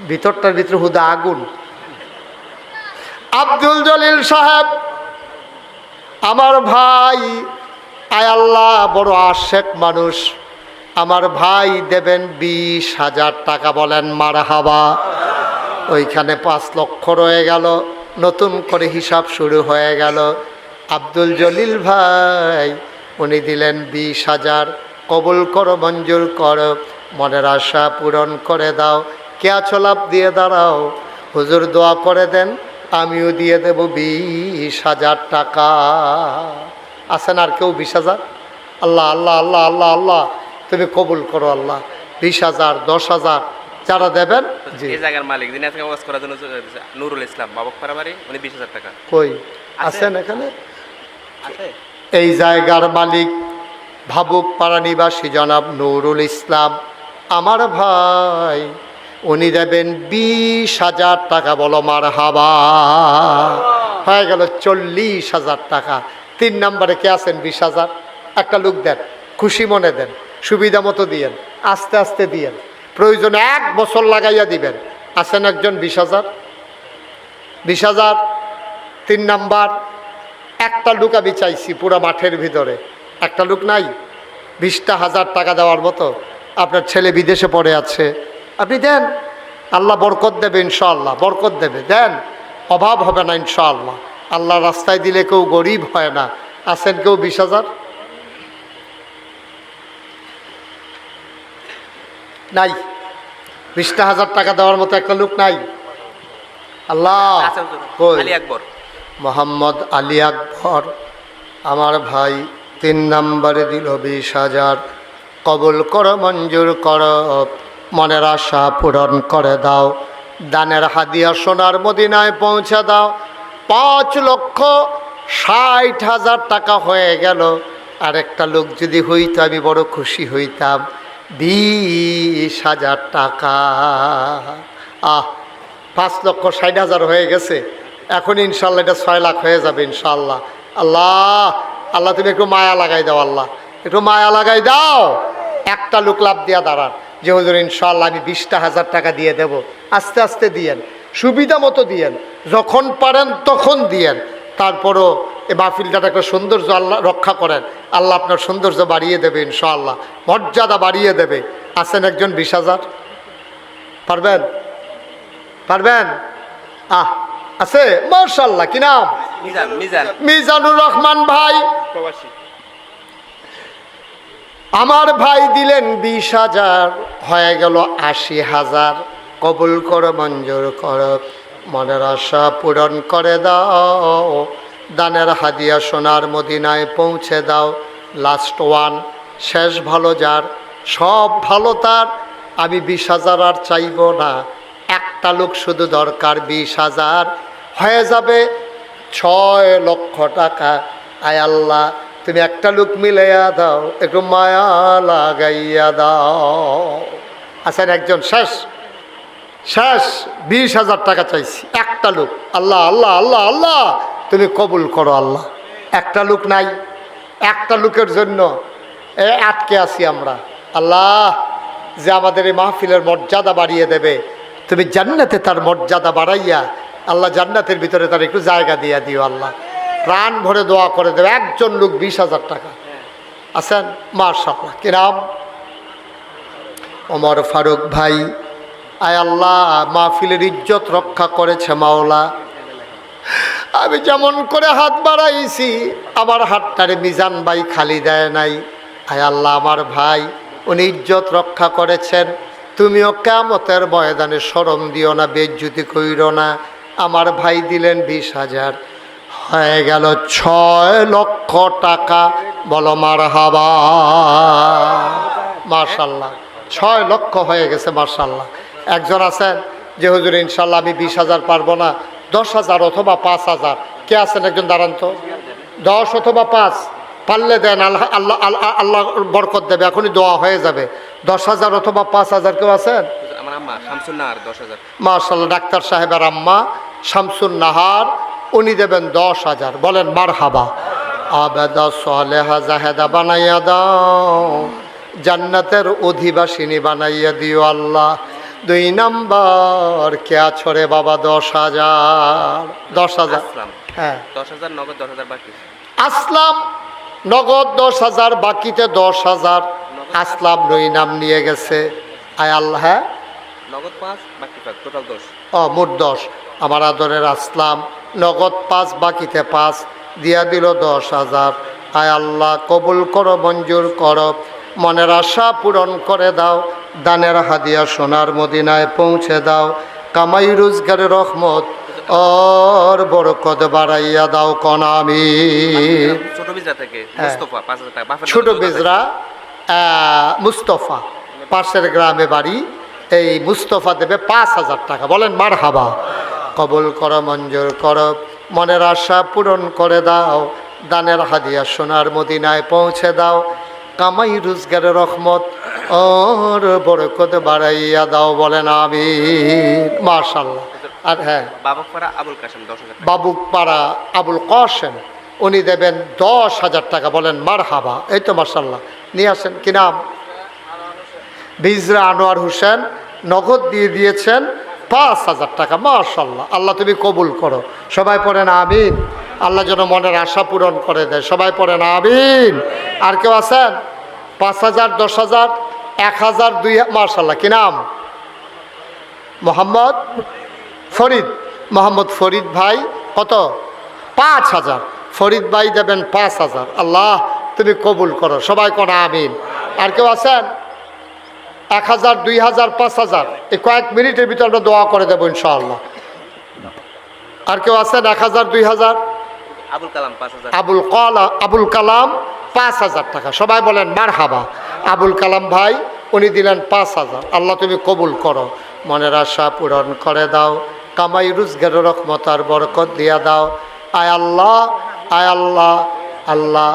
ভিতরটার ভিতরে হুদা আগুন। আব্দুল জলিল সাহেব আমার ভাই, আয় আল্লাহ বড় আশেক মানুষ। আমার ভাই দেবেন 20,000 টাকা, বলেন মারহাবা। ওইখানে 5 লক্ষ রয়ে গেল, নতুন করে হিসাব শুরু হয়ে গেল। আব্দুল জলিল ভাই উনি দিলেন 20,000, কবুল করো, মঞ্জুর করো, মনের আশা পূরণ করে দাও। কে আছো লাভ দিয়ে দাঁড়াও, হুজুর দোয়া করে দেন, আমিও দিয়ে দেব 20,000 টাকা। আছেন আর কেউ 20,000? আল্লাহ আল্লাহ আল্লাহ আল্লাহ আল্লাহ, তুমি কবুল করো আল্লাহ। 20,000, 10,000 যারা দেবেন। জি, এই জায়গার মালিক যিনি আজকে ওয়াজ করার জন্য নুরুল ইসলাম বাবকপাড়া বাড়ি, উনি 20,000 টাকা। কই আছেন এখানে? আছে। এই জায়গার মালিক ভাবুক পাড়া নিবাসী জনাব নুরুল ইসলাম আমার ভাই, উনি দেবেন 20,000 টাকা, বলো মারহাবা। হয়ে গেল 40,000 টাকা। 3 নম্বরে কে আছেন? 20,000 একটা লোক দেন, খুশি মনে দেন, সুবিধা মতো দিয়েন, আস্তে আস্তে দিয়েন, প্রয়োজনে 1 বছর লাগাইয়া দিবেন। আছেন একজন? 20,000, 20,000। 3 নাম্বার, একটা লোক আমি চাইছি পুরো মাঠের ভিতরে, একটা লোক নাই 20,000 টাকা দেওয়ার মতো। আপনার ছেলে বিদেশে পড়ে আছে, আপনি দেন, আল্লাহ বরকত দেবে ইনশাআল্লাহ, বরকত দেবে, দেন, অভাব হবে না ইনশাআল্লাহ। আল্লাহ রাস্তায় দিলে কেউ গরিব হয় না। আছেন কেউ? 20,000 নাই? 20,000 টাকা দেওয়ার মতো একটা লোক নাই? আল্লাহ আছে হুজুর, কই? আলী আকবর। মোহাম্মদ আলী আকবর আমার ভাই 3 নম্বরে দিল 20,000, কবুল করো, মঞ্জুর করো, মনের আশা পূরণ করে দাও। দানের হাদিয়া সোনার মদিনায় পৌঁছে দাও। 5,60,000 টাকা হয়ে গেল। আরেকটা লোক যদি হইতো আমি বড় খুশি হইতাম। 20,000 টাকা। 5,60,000 হয়ে গেছে। এখন ইনশাল্লাহ এটা 6 লাখ হয়ে যাবে ইনশাল্লাহ। আল্লাহ আল্লাহ, তুমি একটু মায়া লাগাই দাও, আল্লাহ একটু মায়া লাগাই দাও। একটা লোক লাভ দিয়া দাঁড়ান যে হুজুর ইনশাল্লাহ আমি 20,000 টাকা দিয়ে দেব। আস্তে আস্তে দিয়েন, সুবিধা মতো দিয়েন, যখন পারেন তখন দিয়েন। তারপরও এই মাহফিলটার একটা সৌন্দর্য আল্লাহ রক্ষা করেন, আল্লাহ আপনার সৌন্দর্য বাড়িয়ে দেবে ইনশাআল্লাহ, মর্যাদা বাড়িয়ে দেবে। আছেন একজন? 20,000 পারবেন? পারবেন? আছে মাশাআল্লাহ। কি নাম? মিজান। মিজান মিজানুর রহমান ভাই প্রবাসী। আমার ভাই দিলেন 20,000, হয়ে গেল 80,000। কবুল করো, মঞ্জুর করো, মনের আশা পূরণ করে দাও। দানের হাদিয়া সোনার মদিনায় পৌঁছে দাও। লাস্ট ওয়ান, শেষ ভালো যার, সব ভালো তার। আমি 20,000 আর চাইব না, একটা লোক শুধু দরকার। 20,000 হয়ে যাবে 6 লক্ষ টাকা। আয় আল্লাহ, তুমি একটা লোক মিলাইয়া দাও, একটু মায়া লাগাইয়া দাও। আছেন একজন? শেষ শেষ 20,000 টাকা চাইছি, একটা লোক। আল্লাহ আল্লাহ আল্লাহ আল্লাহ, তুমি কবুল করো আল্লাহ। একটা লোক নাই, একটা লোকের জন্য আটকে আছি আমরা। আল্লাহ, যে আমাদের এই মাহফিলের মর্যাদা বাড়িয়ে দেবে, তুমি জান্নাতে তার মর্যাদা বাড়াইয়া আল্লাহ জান্নাতের ভিতরে তার একটু জায়গা দিয়ে দিও আল্লাহ। প্রাণ ভরে দোয়া করে দেবে। একজন লোক 20,000 টাকা। আছেন? মাশাআল্লাহ। কি নাম? ওমর ফারুক ভাই। আয় আল্লাহ, মাহফিলের ইজ্জত রক্ষা করেছে মাওলা। আমি যেমন করে হাত বাড়াইছি, আমার হাতটারে মিজান ভাই খালি দেয় নাই। আয় আল্লাহ, আমার ভাই উনি ইজ্জত রক্ষা করেছেন। তুমিও কিয়ামতের ময়দানে শরম দিও না, বেইজ্জতি কইরো না। আমার ভাই দিলেন 20,000, হয়ে গেল 6 লক্ষ টাকা। বলো মারহাবা। মাশাল্লাহ, 6 লক্ষ হয়ে গেছে মাশাল্লাহ। একজন আছেন যে হুজুর ইনশাল্লাহ আমি 20,000 পারবো না, 10,000 অথবা 5,000। কে আছেন একজন দাঁড়ান তো? 10 অথবা 5 পারলে দেন, আল্লাহ আল্লাহ আল্লাহ আল্লাহ বরকত দেবে, এখনই দোয়া হয়ে যাবে। 10,000 অথবা 5,000 কেউ আছেন? আমার আম্মা শামসুন নাহার 10,000। মাশাল্লাহ, ডাক্তার সাহেবের আম্মা শামসুন নাহার, উনি দেবেন 10,000। বলেন মারহাবা। আবেদা সালেহা জাহেদা বানাইয়া দাও, জান্নাতের অধিবাসিনী বানাইয়া দিও আল্লাহ। 2 নাম্বার কে ছড়ে বাবা 10,000। 10,000 আসলাম হ্যাঁ 10,000 নগদ, 10,000 বাকি। আসলাম নগদ 10,000, বাকিতে 10,000। আসলাম 2 নাম নিয়ে গেছে। আয় আল্লাহ, হ্যাঁ নগদ 5 বাকি 5, টোটাল 10। মোট 10। আমার আদরের আসলাম নগদ 5, বাকিতে 5 দিয়া দিল 10,000। আয় আল্লাহ কবুল করো, মঞ্জুর করো, মনের আশা পূরণ করে দাও, দানের হাদিয়া সোনার মদিনায় পৌঁছে দাও, কামাই রোজগারের রহমত ওর বরকত বাড়াইয়া দাও কোন আমিন। ছোট বিজরা থেকে হ্যাঁ। মুস্তাফা 5,000 টাকা। বাফের ছোট নাম বিজরা মুস্তফা, পাশের গ্রামে বাড়ি। এই মুস্তফা দেবে 5,000 টাকা। বলেন মারহাবা। কবুল করো, মঞ্জুর করো, মনের আশা পূরণ করে দাও, দানের হাদিয়া সোনার মদিনায় পৌঁছে দাও, কামাই রোজগারের রহমত ওর বরকত বাড়াইয়া দাও। বলেন আমিন। মাশাআল্লাহ। আর হ্যাঁ বাবকপাড়া আবুল কাশেম 10,000 টাকা। বাবুপাড়া আবুল কাশেম, উনি দেবেন 10,000 টাকা। বলেন মারহাবা। এই তো মাশাআল্লাহ, নিয়ে আসেন। কি নাম? বিজরা আনোয়ার হোসেন, নগদ দিয়ে দিয়েছেন 5,000 টাকা। মাশাআল্লাহ, আল্লাহ তুমি কবুল করো। সবাই পড়েন আমিন। আল্লাহ যেন মনের আশা পূরণ করে দেয়। সবাই পড়েন আমিন। আর কেউ আছেন? 5,000, 10,000, 1,000, 2,000। মাশাআল্লাহ, কি নাম? মোহাম্মদ ফরিদ। মোহাম্মদ ফরিদ ভাই কত? 5,000। ফরিদ ভাই দেবেন 5,000। আল্লাহ তুমি কবুল করো। সবাই কোন আমিন। আর কেউ আছেন? 1,000, 2,000, 5,000। এই কয়েক মিনিটের ভিতরে আমরা দোয়া করে দেবো ইনশাআল্লাহ। আর কেউ আছেন? 1,000, 2,000। আবুল কালাম 5,000। আবুল কালাম 5,000 টাকা। সবাই বলেন মারহাবা। আবুল কালাম ভাই উনি দিলেন 5,000। আল্লাহ তুমি কবুল করো, মনের আশা পূরণ করে দাও, কামাই রোজগারের রহমত আর বরকত দিয়া দাও। আয় আল্লাহ, আয় আল্লাহ। আল্লাহ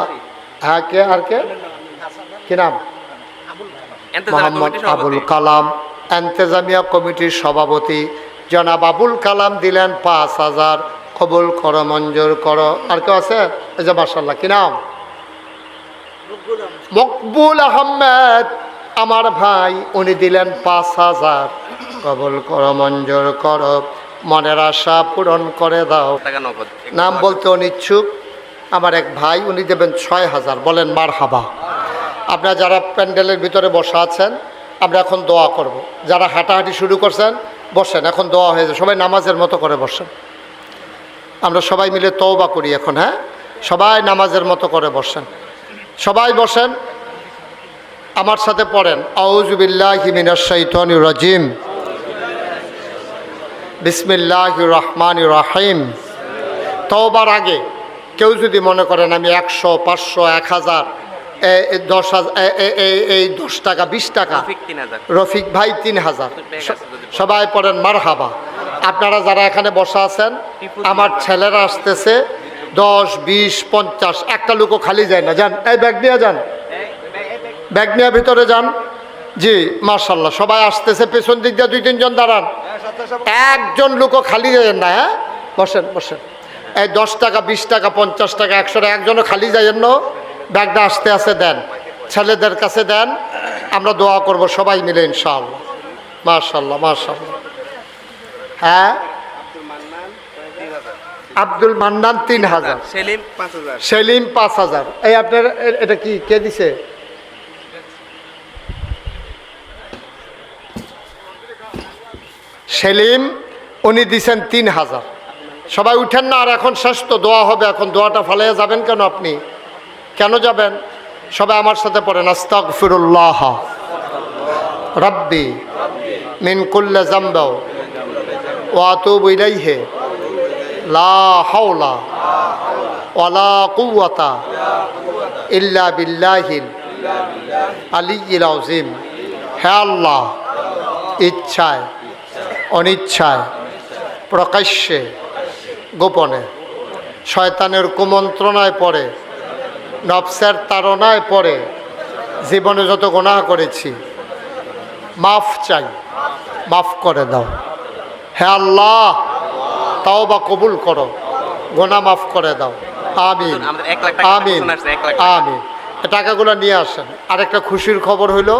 হ্যাঁ, কে আর কে? কি নাম? মোহাম্মদ আবুল কালাম, এন্তেজামিয়া কমিটির সভাপতি জনাব আবুল কালাম দিলেন 5,000। কবুল করো, মঞ্জুর করো। আর কেউ আছে? এই যে মাশাআল্লাহ, কি নাম? মকবুল আহমেদ আমার ভাই, উনি দিলেন 5,000। কবুল করো, মঞ্জুর করো, মনের আশা পূরণ করে দাও। টাকা নগদ। নাম বলতে অনিচ্ছুক আমার এক ভাই, উনি দেবেন 6,000। বলেন মারহাবা। আপনারা যারা প্যান্ডেলের ভিতরে বসা আছেন, আমরা এখন দোয়া করব। যারা হাঁটাহাঁটি শুরু করছেন বসেন, এখন দোয়া হয়ে যায়। সবাই নামাজের মতো করে বসেন। আমরা সবাই মিলে তওবা করি এখন। হ্যাঁ, সবাই নামাজের মতো করে বসেন। সবাই বসেন, আমার সাথে পড়েন আউযু বিল্লাহি মিনাশ শাইতানির রাজিম, বিসমিল্লাহির রহমানির রহিম। তওবার আগে কেউ যদি মনে করেন আমি 100, 500, 1,000, 10,000, এই 10 টাকা 20 টাকা, রফিক 3,000। রফিক ভাই 3,000। সবাই পড়েন মারহাবা। আপনারা যারা এখানে বসা আছেন, আমার ছেলেরা আসতেছে 10, 20, 50। একটা লোকও খালি যায় না। যান, এই ব্যাগ নিয়ে যান, ব্যাগ নিয়ে ভিতরে যান। জি মাশাআল্লাহ, সবাই আসতেছে। পেছন দিক দিয়ে 2-3 জন দাঁড়ান। একজন লোকও খালি যাবেন না। হ্যাঁ, বসেন বসেন। এই 10 টাকা, 20 টাকা, 50 টাকা, 100 টাকা, একজনও খালি যাইয়েন না। ব্যাগটা আস্তে আস্তে দেন, ছেলেদের কাছে দেন। আমরা দোয়া করব সবাই মিলে ইনশাআল্লাহ। মাশাআল্লাহ, মাশাআল্লাহ। হ্যাঁ, আব্দুল মান্নান 3,000। সেলিম 5,000। সেলিম 5,000। এই আপনার এটা কি কে দিছে? সেলিম, উনি দিছেন 3,000। সবাই উঠেন না, আর এখন শেষ তো, দোয়া হবে। এখন দোয়াটা ফালাইয়া যাবেন কেন? আপনি কেন যাবেন? সবাই আমার সাথে পড়েন আস্তাগফিরুল্লাহ রাব্বি মিন কুল্লি যামবি ওয়া আতুবু ইলাইহি লা হাওলা ওয়ালা কুওয়াতা ইল্লা বিল্লাহিল আলিয়্যিল আযীম। হে আল্লাহ, ইচ্ছায় অনিচ্ছায় প্রকাশ্যে গোপনে শয়তানের কুমন্ত্রণায় পড়ে নফসের তাড়নায় পড়ে জীবনে যত গুনাহ করেছি মাফ চাই, মাফ করে দাও। হে আল্লাহ, তাওবা কবুল করো, গুনাহ মাফ করে দাও। আমিন আমাদের 1 লাখ টাকা আমিন আসছে 1 লাখ টাকা। আমিন। এই টাকাগুলো নিয়ে আসেন। আরেকটা খুশির খবর হইল,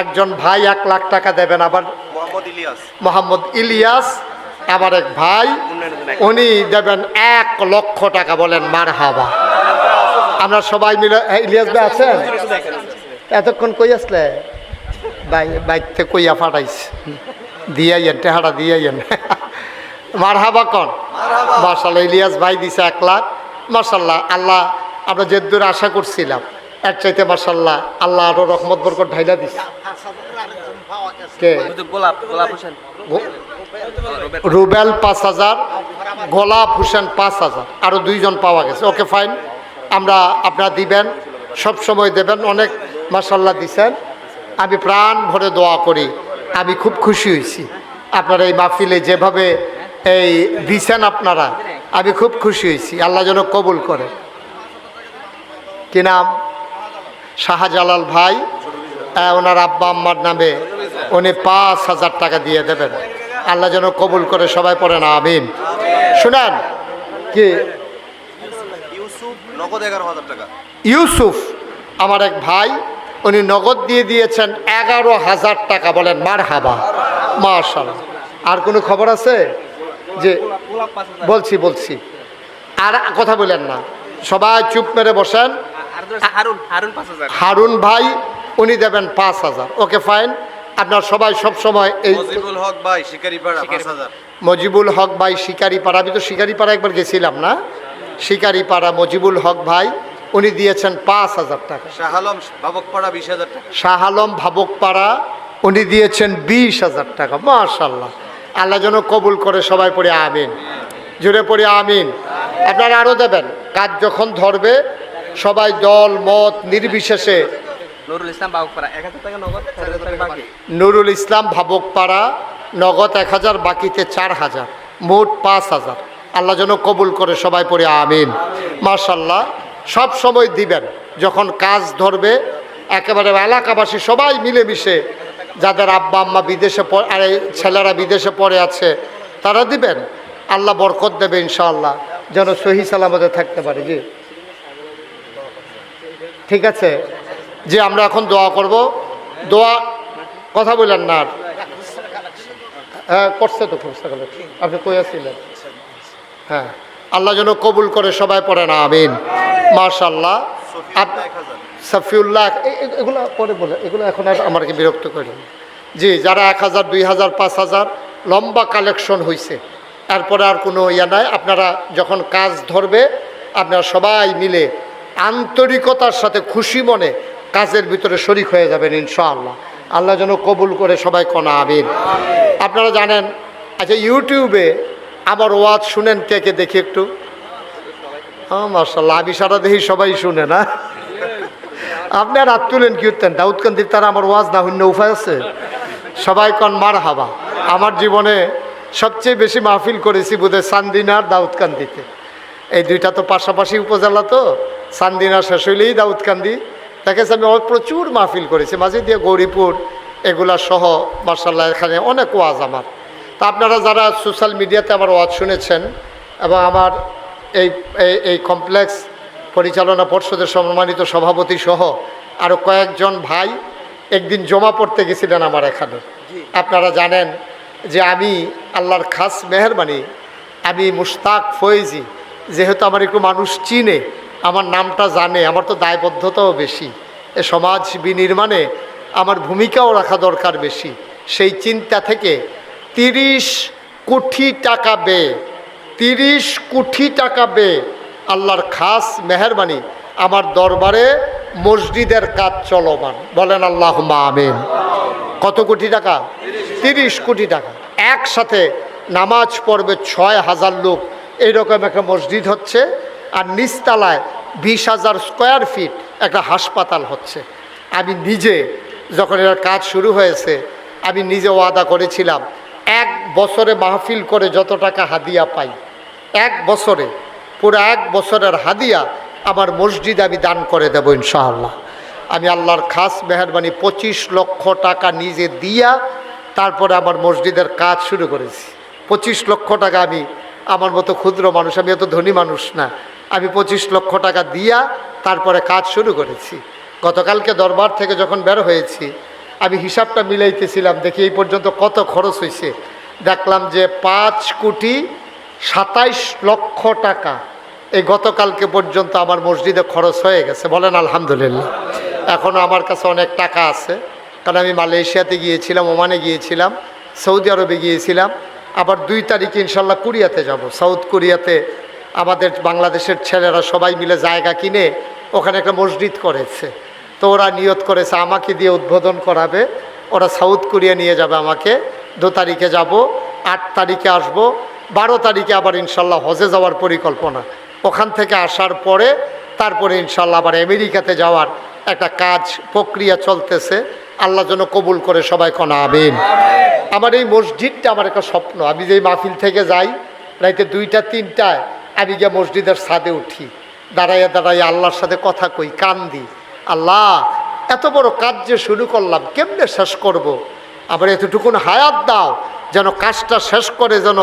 একজন ভাই 1 লাখ টাকা দেবেন। আবার মোহাম্মদ ইলিয়াস আমার এক ভাই, উনি দেবেন 1 লক্ষ টাকা। বলেন মারহাবা। আমরা সবাই মিলে ইলিয়াস ভাই আছেন? এতক্ষণ কই আসলে? বাইতে কইয়া ফাটাইছে, দিয়াইয়েন টেহারা দিয়াইয়েন। মারহাবা কন। মাশাআল্লাহ, ইলিয়াস ভাই দিছে 1 লাখ। মাশাআল্লাহ, আল্লাহ আমরা যে দূর আশা করছিলাম এর চাইতে মাশাআল্লাহ আল্লাহ আরো রহমত বরকত ঢাইলা দিছে। কে? গোলাপ হোসেন, রুবেল 5,000, গোলাপ হোসেন 5,000, আরো 2 জন পাওয়া গেছে। ওকে ফাইন, আমরা আপনারা দিবেন, সব সময় দেবেন। অনেক মাশাআল্লাহ দিছেন, আমি প্রাণ ভরে দোয়া করি। আমি খুব খুশি হয়েছি আপনারা এই মাহফিলে যেভাবে এই দিছেন আপনারা, আমি খুব খুশি হয়েছি। আল্লাহ যেন কবুল করে। কি নাম? শাহজালাল ভাই, ওনার আব্বা আম্মার নামে উনি 5,000 টাকা দিয়ে দেবেন। আল্লাহ যেন কবুল করে। সবাই পড়েন আমিন। শুনেন কি, নগদ 11,000 টাকা। ইউসুফ আমার এক ভাই, উনি নগদ দিয়ে দিয়েছেন 11,000 টাকা। বলেন মারহাবা, মাশাআল্লাহ। আর কোনো খবর আছে? যে বলছি আর কথা বলেন না, সবাই চুপ মেরে বসেন। হারুন 5,000। হারুন ভাই, উনি দেবেন 5,000। ওকে ফাইন, আপনার সবাই সব সময় এই মজিবুল হক ভাই শিকারিপাড়া 5,000। মজিবুল হক ভাই শিকারিপাড়া, আমি তো শিকারিপাড়া একবার গেছিলাম না, শিকারিপাড়া মজিবুল হক ভাই, উনি দিয়েছেন 5,000 টাকা। শাহ আলম বাবকপাড়া 20,000 টাকা। শাহ আলম ভাবকপাড়া, উনি দিয়েছেন 20,000 টাকা। মাশাআল্লাহ, আল্লাহ যেন কবুল করে। সবাই পড়ে আমিন, জুড়ে পড়ে আমিন। আপনারা আরও দেবেন। কাজ যখন ধরবে সবাই দল মত নির্বিশেষে। নুরুল ইসলাম বাবুপাড়া 1,000 টাকা নগদ, 4,000 টাকা বাকি। নুরুল ইসলাম ভাবকপাড়া নগদ 1,000, বাকিতে 4,000, মোট 5,000। আল্লাহ যেন কবুল করে। সবাই পড়ে আমিন। মাশাআল্লাহ, সব সময় দিবেন। যখন কাজ ধরবে একেবারে এলাকাবাসী সবাই মিলেমিশে, যাদের আব্বা আম্মা বিদেশে আর ছেলেরা বিদেশে পড়ে আছে, তারা দিবেন। আল্লাহ বরকত দেবে ইনশাআল্লাহ, যেন সহি সালামতে থাকতে পারে। জি ঠিক আছে, যে আমরা এখন দোয়া করব। দোয়া কথা বললেন না আর? হ্যাঁ করছে তো, আপনি কই আছিলেন? হ্যাঁ, আল্লাহ যেন কবুল করে। সবাই পড়েন আমিন। মাশাআল্লাহ। সাফিউল্লাহ, এগুলো পরে বলে, এগুলো এখন আর আমাকে বিরক্ত করি। জি, যারা 1,000, 2,000, 5,000 লম্বা কালেকশন হয়েছে, এরপরে আর কোনো ইয়া নাই। আপনারা যখন কাজ ধরবে আপনারা সবাই মিলে আন্তরিকতার সাথে খুশি মনে কাজের ভিতরে শরিক হয়ে যাবেন ইনশাআল্লাহ। আল্লাহ যেন কবুল করে। সবাই কোনা আমিন। আপনারা জানেন, আচ্ছা ইউটিউবে আমার ওয়াজ শুনেন কে কে? দেখি একটু। হ্যাঁ মাশাআল্লাহ, আমি সারা দেখি সবাই শুনে না। আপনি আর হাত তুলেন কি উঠতেন? দাউদকান্দির তারা আমার ওয়াজ না হইন্য উপায় আছে? সবাই কন মারহাবা। আমার জীবনে সবচেয়ে বেশি মাহফিল করেছি বোধহয় চান্দিনা আর দাউদকান্দিতে। এই দুইটা তো পাশাপাশি উপজেলা, তো চান্দিনা শেষ হইলেই দাউদকান্দি। দেখেছি আমি প্রচুর মাহফিল করেছি, মাঝে দিয়ে গৌরীপুর এগুলা সহ। মাশাআল্লাহ, এখানে অনেক ওয়াজ আমার। তা আপনারা যারা সোশ্যাল মিডিয়াতে আমার ওয়াজ শুনেছেন এবং আমার এই কমপ্লেক্স পরিচালনা পর্ষদের সম্মানিত সভাপতি সহ আরও কয়েকজন ভাই একদিন জমা পড়তে গেছিলেন আমার এখানে। আপনারা জানেন যে আমি আল্লাহর খাস মেহেরবানি, আমি মুশতাক ফয়েজি, যেহেতু আমার একটু মানুষ চিনে, আমার নামটা জানে, আমার তো দায়বদ্ধতাও বেশি, এ সমাজ বিনির্মাণে আমার ভূমিকাও রাখা দরকার বেশি। সেই চিন্তা থেকে 30 কোটি টাকা ব্যয়, 30 কোটি টাকা ব্যয় আল্লাহর খাস মেহেরবানি আমার দরবারে মসজিদের কাজ চলমান। বলেন আল্লাহুম্মা আমিন। কত কোটি টাকা? 30 কোটি টাকা। একসাথে নামাজ পড়বে 6,000 লোক, এইরকম একটা মসজিদ হচ্ছে। আর নিচতলায় 20,000 স্কোয়ার ফিট একটা হাসপাতাল হচ্ছে। আমি নিজে যখন এর কাজ শুরু হয়েছে আমি নিজে ওয়াদা করেছিলাম 1 বছরে মাহফিল করে যত টাকা হাদিয়া পাই 1 বছরে পুরো 1 বছরের হাদিয়া আমার মসজিদে আমি দান করে দেবো ইনশাআল্লাহ। আমি আল্লাহর খাস মেহরবানি 25 লক্ষ টাকা নিজে দিয়া তারপরে আমার মসজিদের কাজ শুরু করেছি। 25 লক্ষ টাকা আমি, আমার মতো ক্ষুদ্র মানুষ, আমি এত ধনী মানুষ না, আমি 25 লক্ষ টাকা দিয়া তারপরে কাজ শুরু করেছি। গতকালকে দরবার থেকে যখন বের হয়েছি আমি হিসাবটা মিলাইতেছিলাম, দেখি এই পর্যন্ত কত খরচ হয়েছে। দেখলাম যে 5,27,00,000 টাকা এই গতকালকে পর্যন্ত আমার মসজিদে খরচ হয়ে গেছে। বলেন আলহামদুলিল্লাহ। এখনও আমার কাছে অনেক টাকা আছে, কারণ আমি মালয়েশিয়াতে গিয়েছিলাম, ওমানে গিয়েছিলাম, সৌদি আরবে গিয়েছিলাম, আবার 2 তারিখে ইনশাল্লাহ কোরিয়াতে যাব। সাউথ কোরিয়াতে আমাদের বাংলাদেশের ছেলেরা সবাই মিলে জায়গা কিনে ওখানে একটা মসজিদ করেছে। তো ওরা নিয়ত করেছে আমাকে দিয়ে উদ্বোধন করাবে, ওরা সাউথ কোরিয়া নিয়ে যাবে আমাকে। 2 তারিখে যাব, 8 তারিখে আসব, 12 তারিখে আবার ইনশাল্লাহ হজে যাওয়ার পরিকল্পনা। ওখান থেকে আসার পরে তারপরে ইনশাল্লাহ আবার আমেরিকাতে যাওয়ার একটা কাজ প্রক্রিয়া চলতেছে। আল্লাহ যেন কবুল করে, সবাই কোন আমিন। আমার এই মসজিদটা আমার একটা স্বপ্ন। আমি যেই মাহফিল থেকে যাই রাইতে 2টা 3টায় আমি গিয়ে মসজিদের ছাদে উঠি, দাঁড়াইয়া দাঁড়াইয়া আল্লাহর সাথে কথা কই, কান্দি, আল্লাহ এত বড় কাজ যে শুরু করলাম কেমনে শেষ করব, আবার এতটুকুন হায়াত দাও যেন কাজটা শেষ করে যেন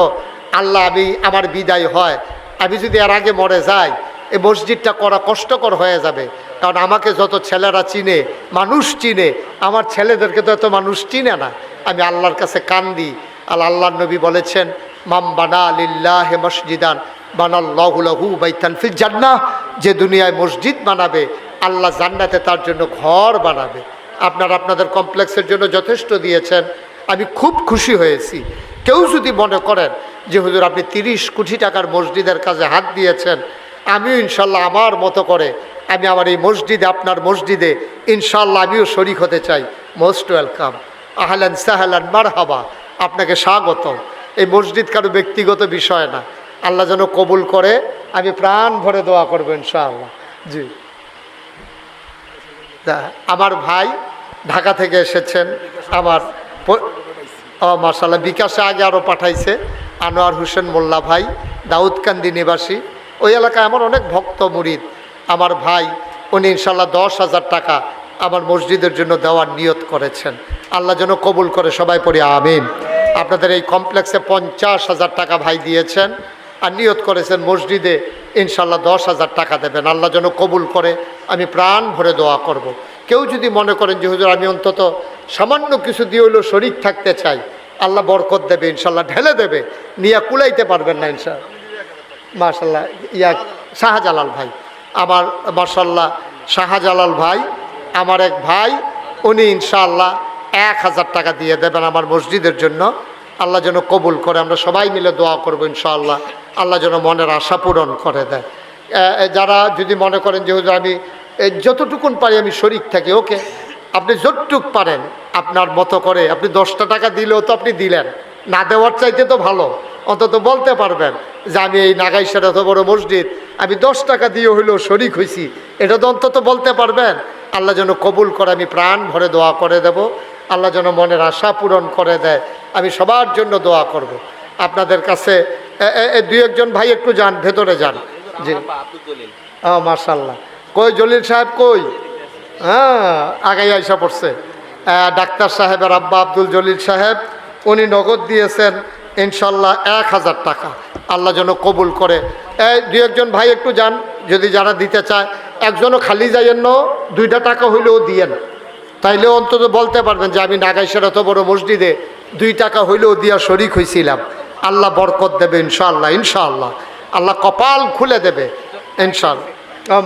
আল্লাহ আমার বিদায় হয়। আমি যদি এর আগে মরে যাই এই মসজিদটা করা কষ্টকর হয়ে যাবে, কারণ আমাকে যত ছেলেরা চিনে, মানুষ চিনে, আমার ছেলেদেরকে তো এত মানুষ চিনে না। আমি আল্লাহর কাছে কান্দি। আল্লাহর নবী বলেছেন, মাম বানা লিল্লাহি মসজিদান বানাল্লাহু লাহু বাইতান ফিল জান্নাহ, যে দুনিয়ায় মসজিদ বানাবে আল্লাহ জান্নাতে তার জন্য ঘর বানাবে। আপনারা আপনাদের কমপ্লেক্সের জন্য যথেষ্ট দিয়েছেন, আমি খুব খুশি হয়েছি। কেউ যদি মনে করেন যে হুজুর আপনি 30 কোটি টাকার মসজিদের কাজে হাত দিয়েছেন, আমিও ইনশাল্লাহ আমার মতো করে আমি আমার এই মসজিদে, আপনার মসজিদে ইনশাল্লাহ আমিও শরিক হতে চাই। মোস্ট ওয়েলকাম, আহলান সাহলান মারহাবা, আপনাকে স্বাগত। এই মসজিদ কারো ব্যক্তিগত বিষয় না, আল্লাহ যেন কবুল করে, আমি প্রাণ ভরে দোয়া করবো ইনশাআল্লাহ। জি, আমার ভাই ঢাকা থেকে এসেছেন, আমার মাশাআল্লাহ বিকাশে আগে আরও পাঠাইছে, আনোয়ার হোসেন মোল্লা ভাই, দাউদকান্দি নিবাসী। ওই এলাকায় আমার অনেক ভক্ত মুরিদ। আমার ভাই উনি ইনশাল্লাহ 10,000 টাকা আমার মসজিদের জন্য দেওয়ার নিয়ত করেছেন। আল্লাহ যেন কবুল করে, সবাই পড়ি আমিন। আপনাদের এই কমপ্লেক্সে 50,000 টাকা ভাই দিয়েছেন আর নিয়ত করেছেন মসজিদে ইনশাল্লাহ 10,000 টাকা দেবেন। আল্লাহ যেন কবুল করে, আমি প্রাণ ভরে দোয়া করব। কেউ যদি মনে করেন যে হুজুর আমি অন্তত সামান্য কিছু দিয়ে হইলেও শরীক থাকতে চাই, আল্লাহ বরকত দেবে ইনশাল্লাহ, ঢেলে দেবে, নিয়ে কুলাইতে পারবেন না ইনশাল্লাহ। মাশাল্লাহ, শাহজালাল ভাই আমার, মাশাল্লাহ শাহজালাল ভাই আমার এক ভাই, উনি ইনশাআল্লাহ 1,000 টাকা দিয়ে দেবেন আমার মসজিদের জন্য। আল্লাহ যেন কবুল করে, আমরা সবাই মিলে দোয়া করবো ইনশাআল্লাহ, আল্লাহ যেন মনের আশা পূরণ করে দেয়। যারা যদি মনে করেন যে হুজুর আমি যতটুকুন পারি আমি শরিক থাকি, ওকে, আপনি যতটুক পারেন আপনার মতো করে, আপনি 10টা টাকা দিলেও তো আপনি দিলেন, না দেওয়ার চাইতে তো ভালো, অন্তত বলতে পারবেন যে আমি এই নাগাইশার এত বড় মসজিদ আমি 10 টাকা দিয়ে হইলেও শরিক হয়েছি, এটা তো অন্তত বলতে পারবেন। আল্লাহ যেন কবুল করে, আমি প্রাণ ভরে দোয়া করে দেব, আল্লাহ যেন মনের আশা পূরণ করে দেয়। আমি সবার জন্য দোয়া করব। আপনাদের কাছে 2-1 ভাই একটু যান, ভেতরে যান। জি, মাশাল্লাহ, কই জলিল সাহেব কই? হ্যাঁ, আগাই আইসা পড়ছে। ডাক্তার সাহেবের আব্বা আব্দুল জলিল সাহেব, উনি নগদ দিয়েছেন ইনশাল্লাহ 1,000 টাকা। আল্লাহ যেন কবুল করে। 2-1 ভাই একটু যান, যদি যারা দিতে চায়, একজনও খালি যাইয়েন না, 2টা টাকা হইলেও দিয়েন, তাইলে অন্তত বলতে পারবেন যে আমি নাগাইশের এত বড় মসজিদে 2 টাকা হইলেও দিয়া শরিক হয়েছিলাম। আল্লাহ বরকত দেবে ইনশাআল্লাহ, ইনশাআল্লাহ আল্লাহ কপাল খুলে দেবে ইনশাআল্লাহ।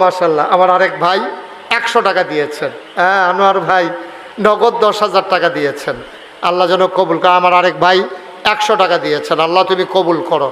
মাশাল্লাহ, আমার আরেক ভাই 100 টাকা দিয়েছেন। হ্যাঁ, আনোয়ার ভাই নগদ 10,000 টাকা দিয়েছেন। আল্লাহ যেন কবুল করে। আমার আরেক ভাই 100 টাকা দিয়েছেন। আল্লাহ তুমি কবুল করো।